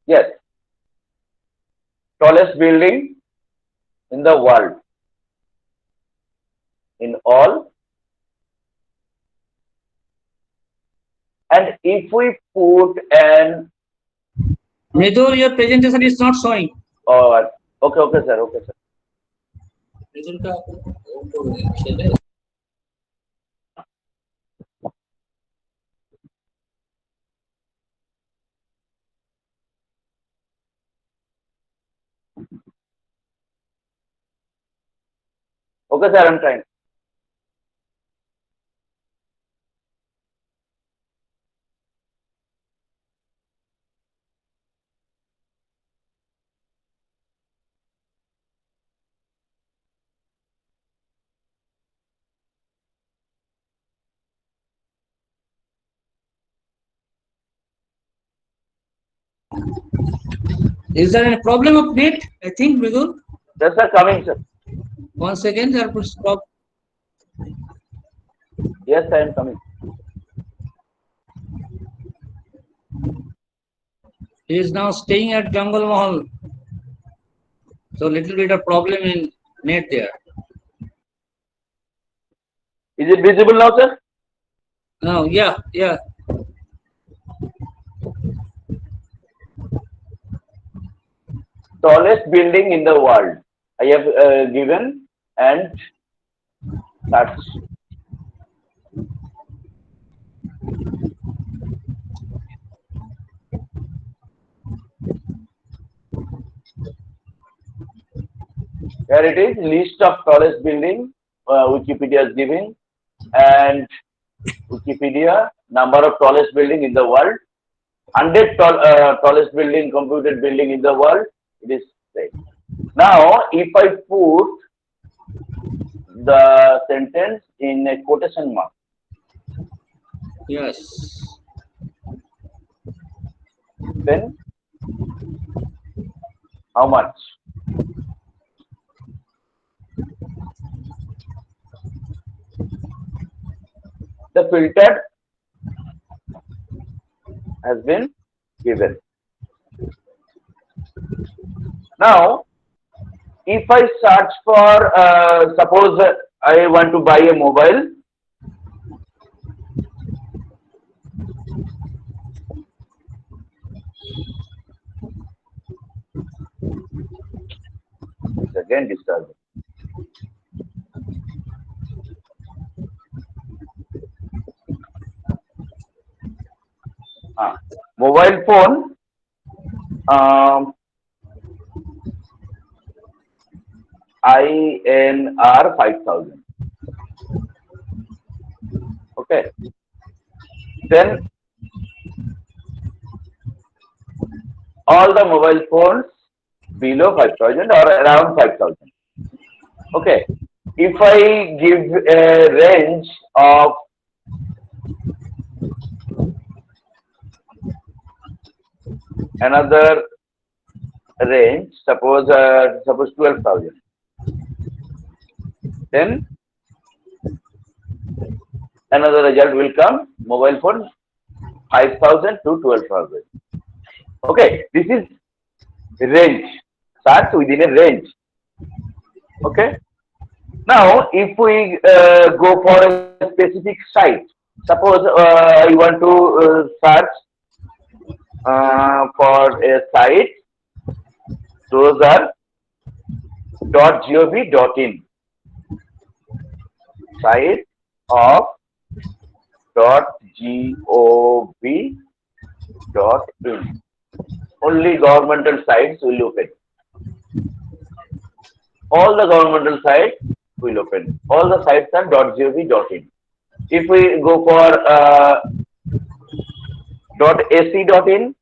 Speaker 13: Yes, tallest building in the world in all. And if we put an
Speaker 1: Mridul, your presentation is not showing.
Speaker 13: okay, okay, sir, okay, sir. Okay, sir, I'm trying.
Speaker 1: Is there any problem of net? I think, Mridul.
Speaker 13: Yes, sir, coming, sir.
Speaker 1: 1 second, I will stop.
Speaker 13: Yes, I am coming.
Speaker 1: He is now staying at Jungle Mahal. So little bit of problem in net there.
Speaker 13: Is it visible now, sir?
Speaker 1: No, yeah.
Speaker 13: Tallest building in the world. I have given and search. Here it is, list of tallest building Wikipedia is giving, and Wikipedia number of tallest building in the world, 100 tallest building, computed building in the world. It is said. Now, if I put the sentence in a quotation mark.
Speaker 1: Yes.
Speaker 13: Then how much? The filtered has been given. Now, if I search for, suppose I want to buy a mobile, it's again disturbing. Mobile phone, INR 5,000. Okay. Then all the mobile phones below 5,000 or around 5,000. Okay. If I give a range of another range, suppose 12,000, then another result will come, mobile phone 5,000 to 12,000. Okay, this is range, starts within a range. Okay. Now, if we go for a specific site, suppose I want to search for a site, those are .gov.in, site of .gov.in. Only governmental sites will open. All the governmental sites will open. All the sites are .gov.in. If we go for .ac.in,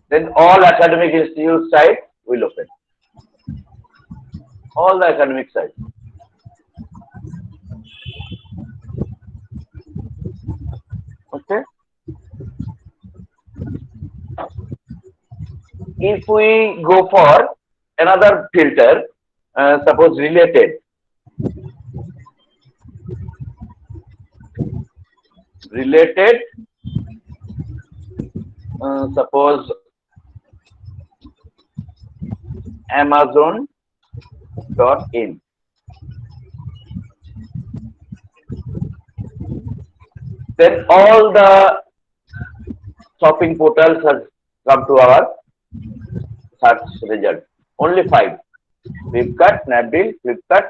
Speaker 13: then all academic institute sites will open. All the academic sites. Okay. If we go for another filter, suppose related. Suppose Amazon.in. Then all the shopping portals have come to our search result. Only 5. Flipkart, Snapdeal, Flipkart.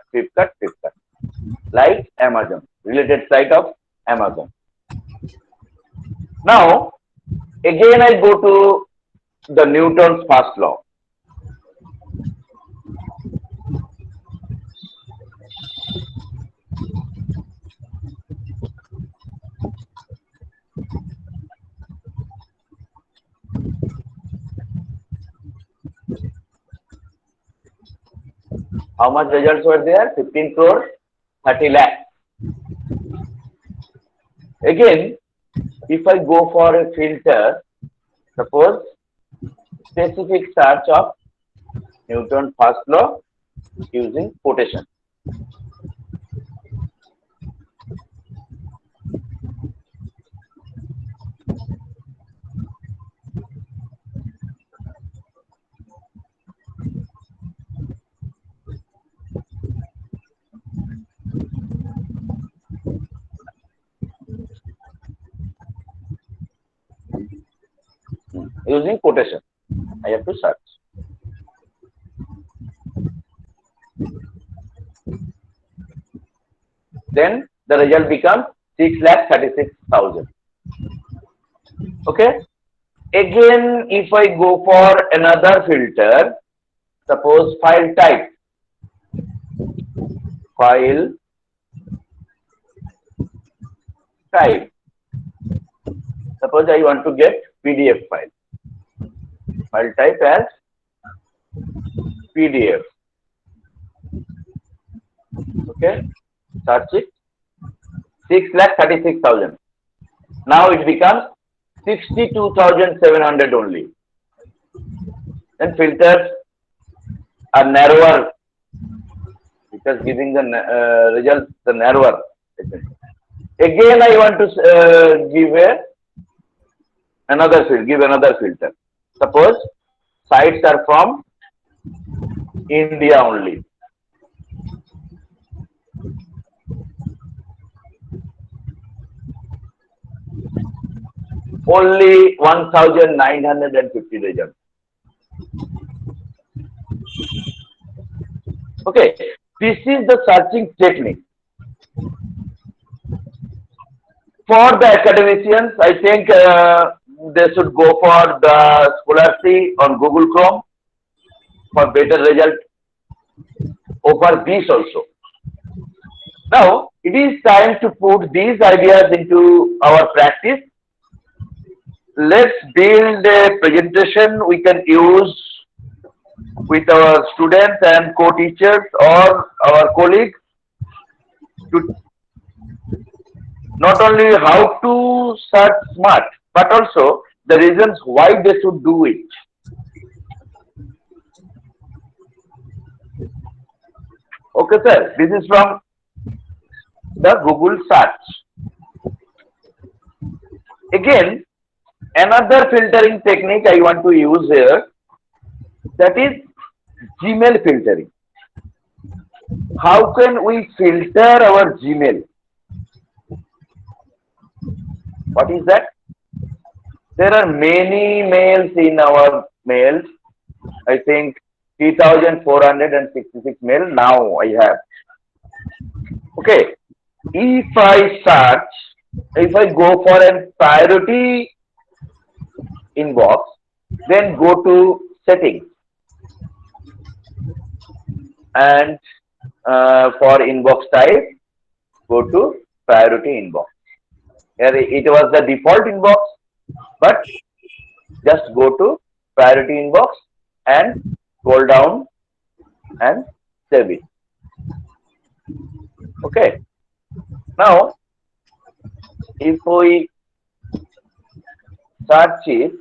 Speaker 13: Like Amazon. Related site of Amazon. Now, again I go to the Newton's first law. How much results were there? 15 crore, 30 lakh. Again, if I go for a filter, suppose specific search of Newton's first law using quotation. Using quotation, I have to search. Then the result becomes 6,36,000. Okay. Again, if I go for another filter, suppose file type. File type. Suppose I want to get PDF file. File type as PDF. Okay. Search it. 6,36,000. Now it becomes 62,700 only. Then filters are narrower because giving the results the narrower. Again, I want to give another filter. Suppose sites are from India only. Only 1,950 results. Okay, this is the searching technique. For the academicians, I think they should go for the Scholarship on Google Chrome for better result over this also. Now, it is time to put these ideas into our practice. Let's build a presentation we can use with our students and co-teachers or our colleagues to not only how to search smart, but also the reasons why they should do it. Okay, sir. This is from the Google search. Again, another filtering technique I want to use here, that is Gmail filtering. How can we filter our Gmail? What is that? There are many mails in our mails. I think 3,466 mail now I have. Okay. If I search, if I go for a priority inbox, then go to settings and for inbox type, go to priority inbox. Here it was the default inbox, but just go to priority inbox and scroll down and save it. Okay. Now, if we search it,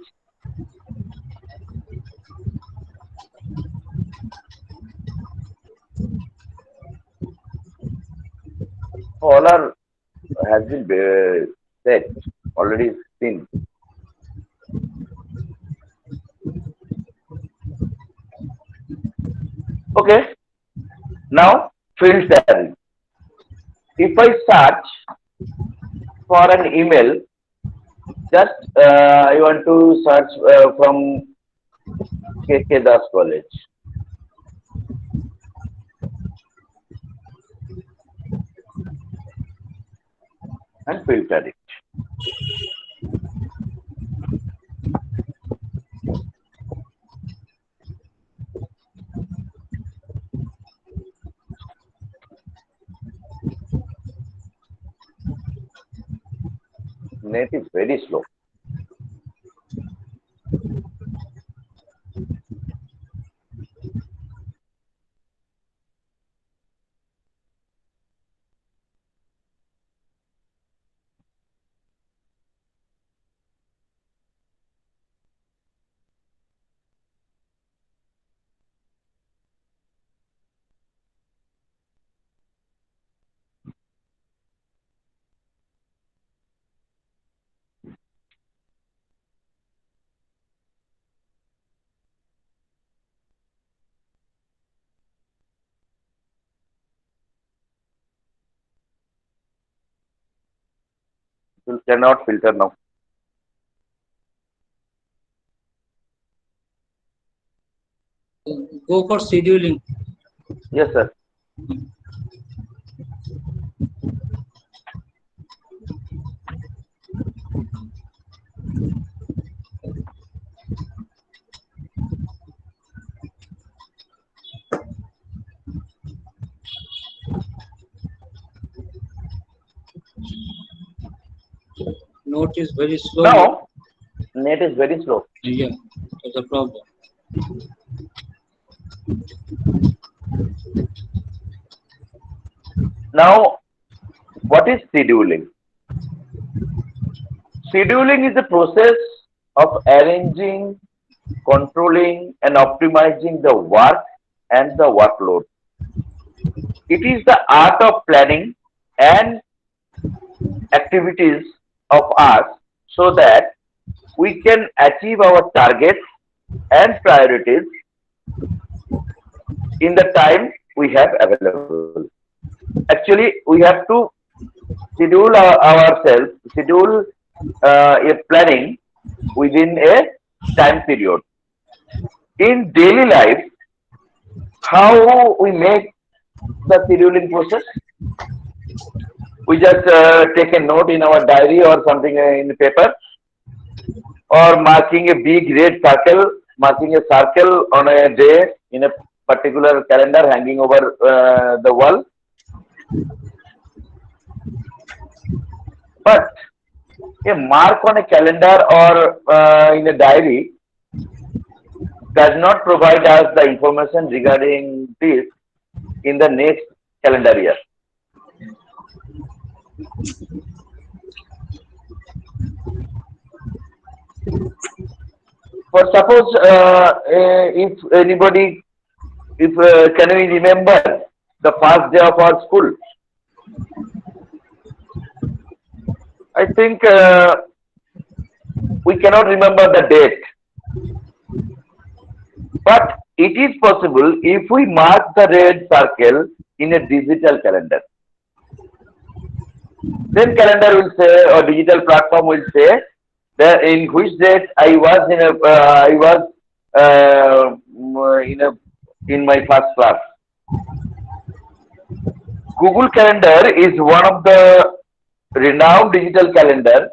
Speaker 13: all are has been set already seen. Okay. Now filtering. If I search for an email, just I want to search from KK Das College and filter it. Net is very slow. You cannot filter now.
Speaker 1: Go for scheduling.
Speaker 13: Yes, sir.
Speaker 1: Note is very slow.
Speaker 13: Now, net is very slow.
Speaker 1: Yeah, that's the problem.
Speaker 13: Now, what is scheduling? Scheduling is the process of arranging, controlling, and optimizing the work and the workload. It is the art of planning and activities of us so that we can achieve our targets and priorities in the time we have available. Actually, we have to schedule ourselves, schedule a planning within a time period. In daily life, how we make the scheduling process? We just take a note in our diary or something in the paper, or marking a big red circle, marking a circle on a day in a particular calendar hanging over the wall. But a mark on a calendar or in a diary does not provide us the information regarding this in the next calendar year. For suppose if anybody, if can we remember the first day of our school? I think we cannot remember the date, but it is possible if we mark the red circle in a digital calendar. Then calendar will say, or digital platform will say, that in which date I was in my first class. Google Calendar is one of the renowned digital calendar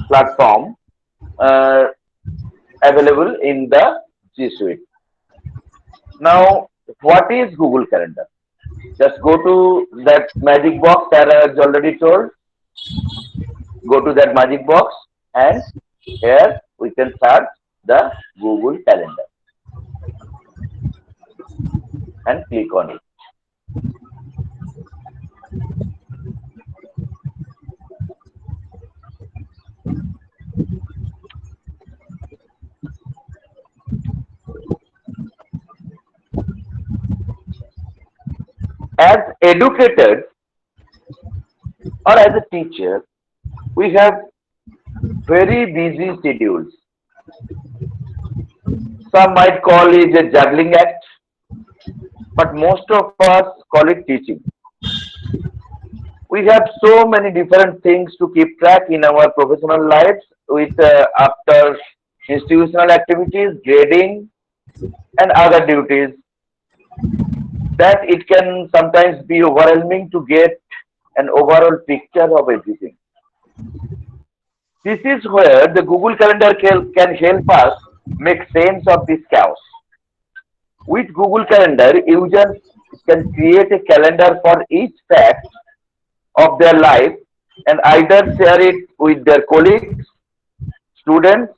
Speaker 13: platform uh, available in the G Suite. Now, what is Google Calendar? Just go to that magic box that I has already told. Go to that magic box and here we can search the Google Calendar and click on it. As educators or as a teacher, we have very busy schedules. Some might call it a juggling act, but most of us call it teaching. We have so many different things to keep track in our professional lives with after institutional activities, grading, and other duties that it can sometimes be overwhelming to get an overall picture of everything. This is where the Google Calendar can help us make sense of this chaos. With Google Calendar, users can create a calendar for each fact of their life and either share it with their colleagues, students,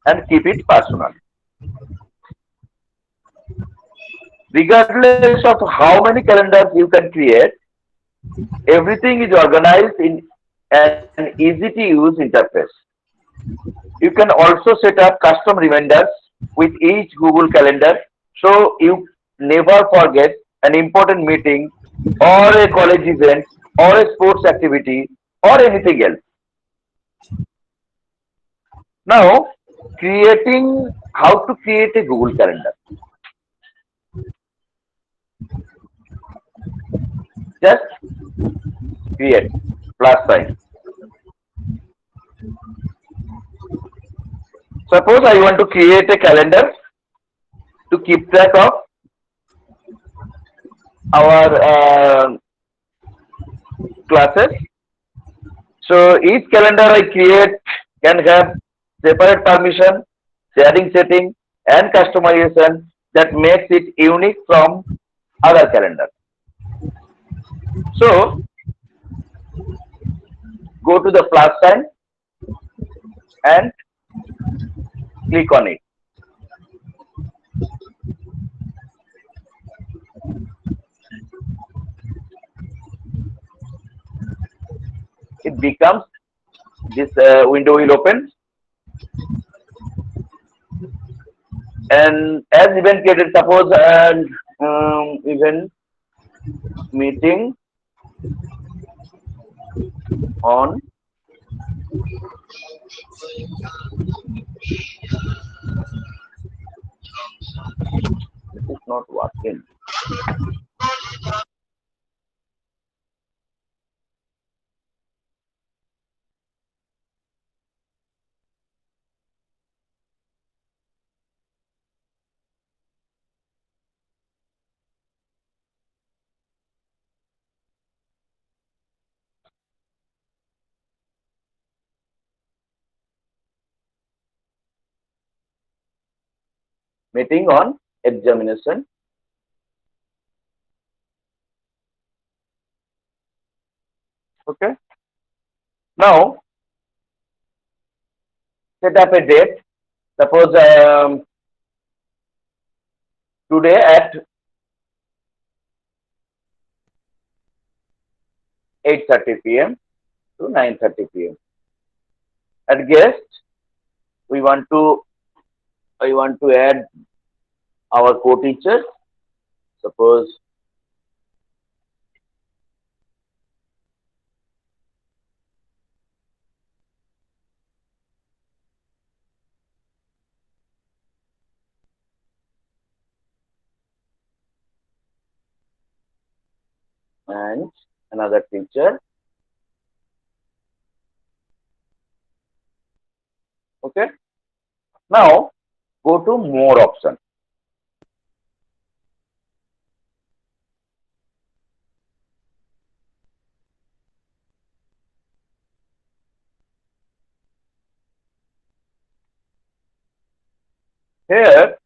Speaker 13: and keep it personal. Regardless of how many calendars you can create, everything is organized in an easy to use interface. You can also set up custom reminders with each Google Calendar so you never forget an important meeting or a college event or a sports activity or anything else. Now, creating how to create a Google Calendar. Just create plus sign. Suppose I want to create a calendar to keep track of our classes. So each calendar I create can have separate permission, sharing setting, and customization that makes it unique from other calendars. So go to the plus sign and click on it. It becomes this window will open, and as event created, suppose an event meeting on this is not working. Meeting on examination. Okay. Now set up a date. Suppose today at 8:30 p.m. to 9:30 p.m. At guest, we want to I want to add our co-teachers. Suppose and another teacher. Okay. Now go to more option. Here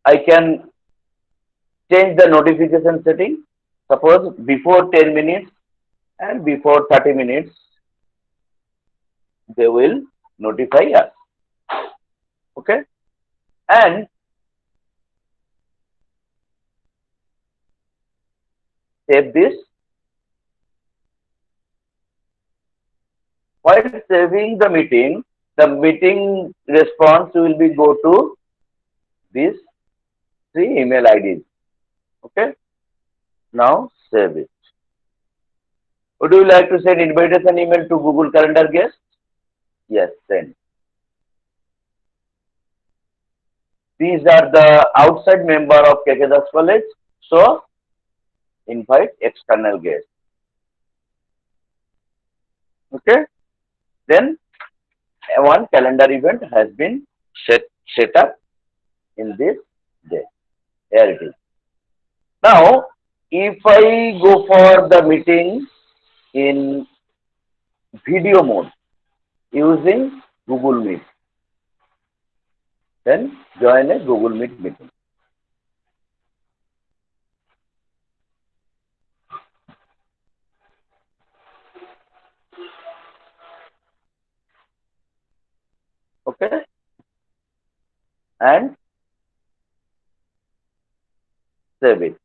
Speaker 13: I can change the notification setting. Suppose before 10 minutes and before 30 minutes, they will notify us. Okay. And save this. While saving the meeting response will be go to these three email IDs. Okay. Now save it. Would you like to send invitation email to Google Calendar guest? Yes, send. These are the outside member of KK College. So invite external guests. Okay. Then one calendar event has been set up in this day. Here it is. Now, if I go for the meeting in video mode using Google Meet, then join a Google Meet meeting. Okay. And save it.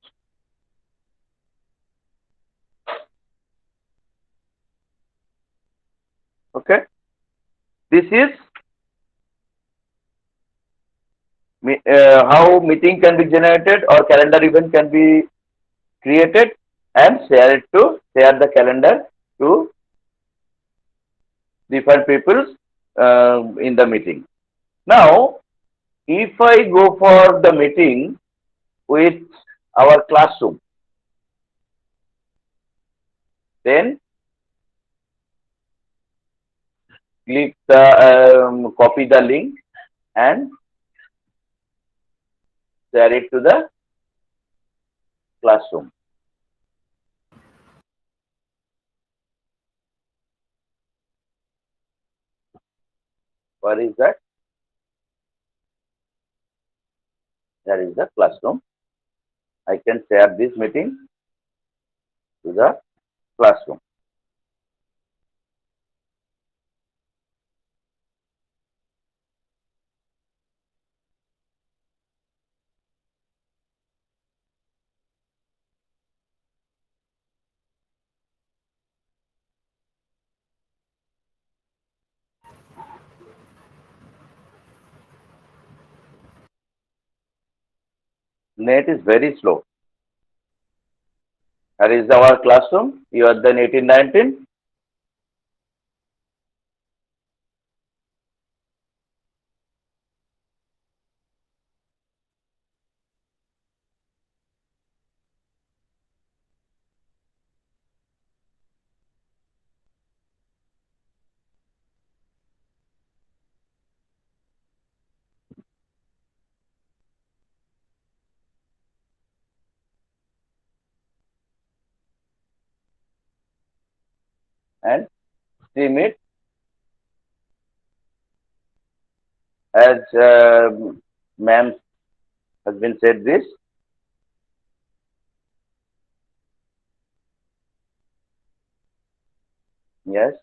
Speaker 13: Okay. This is how meeting can be generated or calendar event can be created and share the calendar to different people in the meeting. Now, if I go for the meeting with our classroom, then click the copy the link and share it to the classroom. Where is that? There is the classroom. I can share this meeting to the classroom. Net is very slow. Here is our classroom. You are then 18-19. And stream it as ma'am has been said this. Yes.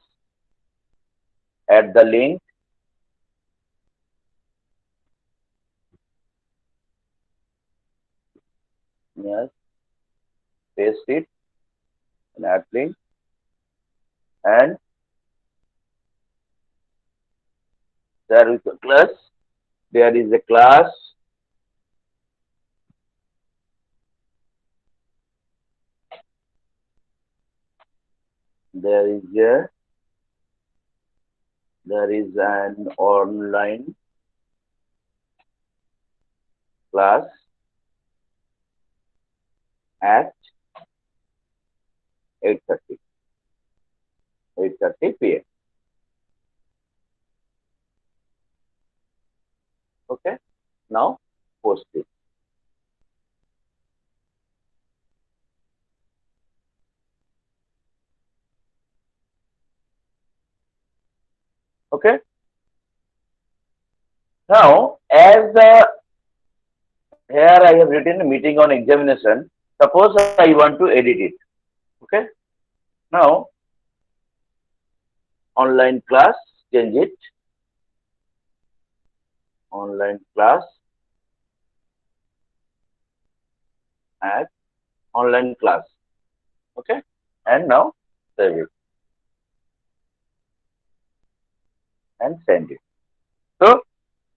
Speaker 13: Add the link. Yes. Paste it and add link. And there is a class. There is a class. There is an online class at 8:30 p.m. Okay. Now post it. Okay. Now, here I have written a meeting on examination. Suppose I want to edit it. Okay. Now, online class, change it. Online class, add online class. Okay. And now save it and send it.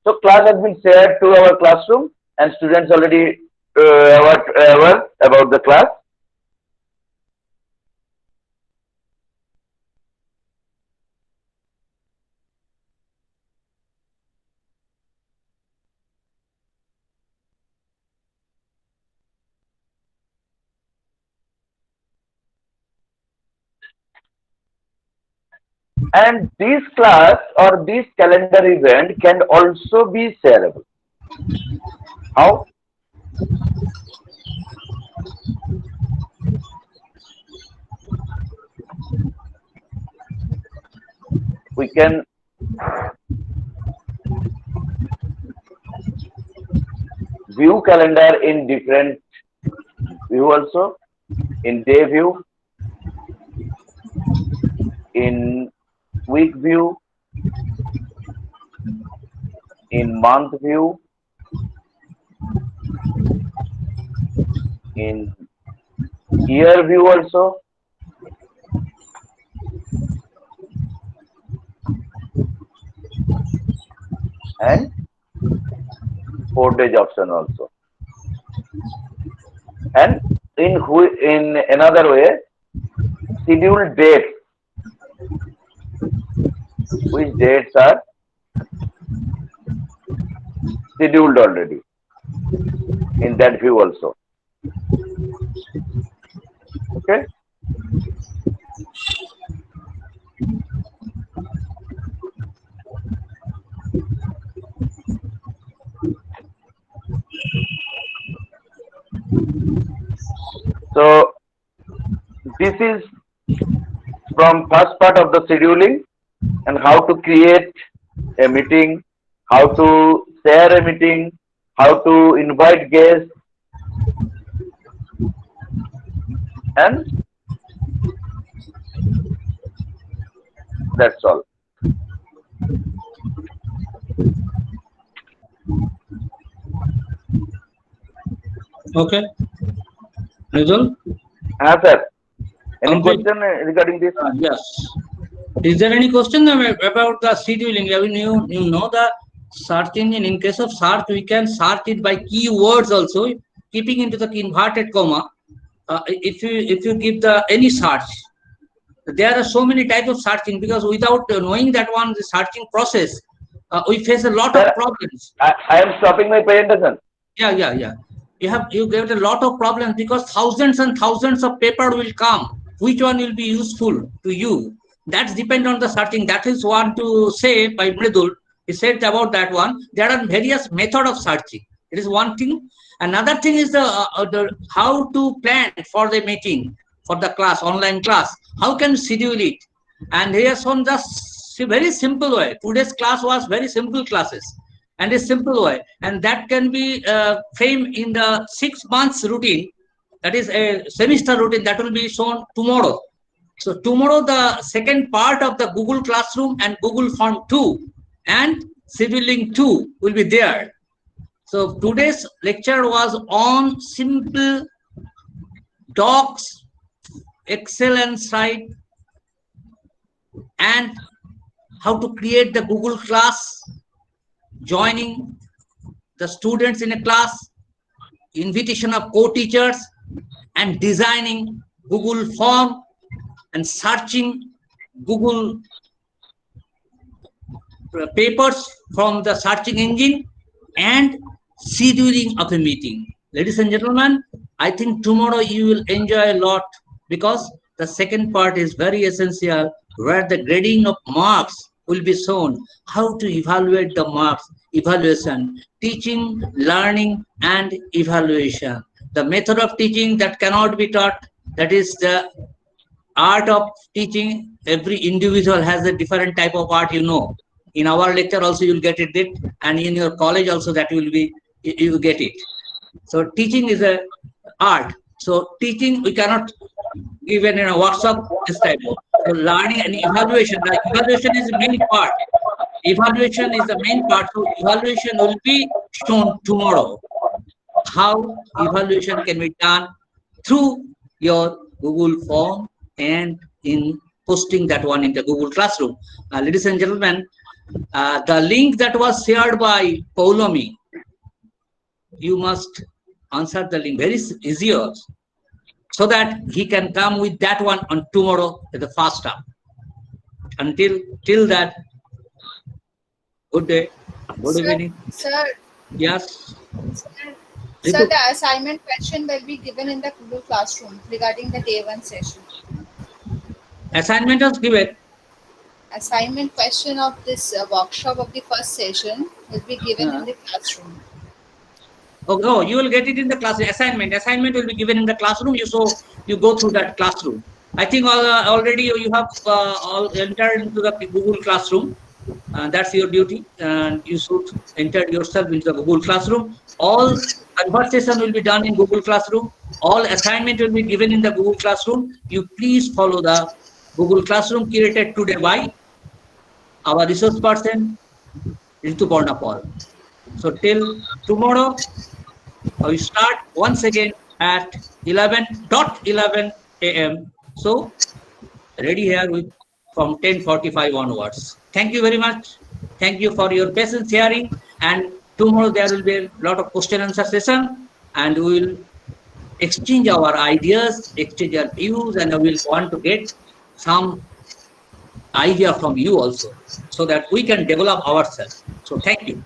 Speaker 13: So class has been shared to our classroom and students already aware about the class. And this class or this calendar event can also be shareable. How? We can view calendar in different view also, in day view, in week view, in month view, in year view also, and 4-day option also. And in another way, schedule dates. Which dates are scheduled already in that view also. Okay. So this is from first part of the scheduling and how to create a meeting, how to share a meeting, how to invite guests, and that's all.
Speaker 1: Okay. Nizul?
Speaker 13: Sir. Any question regarding this?
Speaker 1: Yes. Is there any question about the scheduling? You know the search engine. In case of search, we can search it by keywords also, keeping into the inverted comma. If you give the any search, there are so many types of searching, because without knowing that one, the searching process, we face a lot of problems.
Speaker 13: I am stopping my presentation.
Speaker 1: Yeah. You get a lot of problems because thousands and thousands of paper will come. Which one will be useful to you? That's depend on the searching. That is what to say by Mridul. He said about that one. There are various method of searching. It is one thing. Another thing is the how to plan for the meeting, for the class, online class. How can you schedule it? And here is on the very simple way. Today's class was very simple classes. And a simple way, and that can be framed in the 6 months routine, that is a semester routine that will be shown tomorrow. So tomorrow the second part of the Google Classroom and Google Form 2 and scheduling 2 will be there. So today's lecture was on simple docs, Excel and site, and how to create the Google class, joining the students in a class, invitation of co-teachers, and designing Google form and searching Google papers from the searching engine and scheduling of a meeting. Ladies and gentlemen, I think tomorrow you will enjoy a lot, because the second part is very essential, where the grading of marks will be shown, how to evaluate the marks, evaluation, teaching, learning, and evaluation. The method of teaching that cannot be taught, that is the art of teaching. Every individual has a different type of art, you know. In our lecture also you'll get it, and in your college also that will be, you get it. So teaching is a art. So teaching we cannot even in a workshop this type of. So learning and evaluation, like evaluation is the main part. Evaluation is the main part. So evaluation will be shown tomorrow. How evaluation can be done through your Google form and in posting that one in the Google Classroom. Ladies and gentlemen, the link that was shared by Paulomi, you must answer the link, very easy also, so that he can come with that one on tomorrow at the first hour. Till that, good day, good evening.
Speaker 14: Sir,
Speaker 1: Yes.
Speaker 14: sir, the assignment question will be given in the Google Classroom regarding the day 1 session.
Speaker 1: Assignment was given.
Speaker 14: Assignment question of this workshop of the first session will be given in the classroom.
Speaker 1: Oh, you will get it in the class. Assignment will be given in the classroom. You go through that classroom. I think already you have all entered into the Google Classroom. That's your duty, and you should enter yourself into the Google Classroom. All conversation will be done in Google Classroom. All assignment will be given in the Google Classroom. You please follow the Google Classroom created today by our resource person, Rituparna Paul. So till tomorrow, we start once again at 11:11 a.m. So ready here with from 10:45 onwards. Thank you very much. Thank you for your patience hearing. And tomorrow there will be a lot of question and answer session, and we will exchange our ideas, exchange our views, and we will want to get some idea from you also, so that we can develop ourselves. So thank you.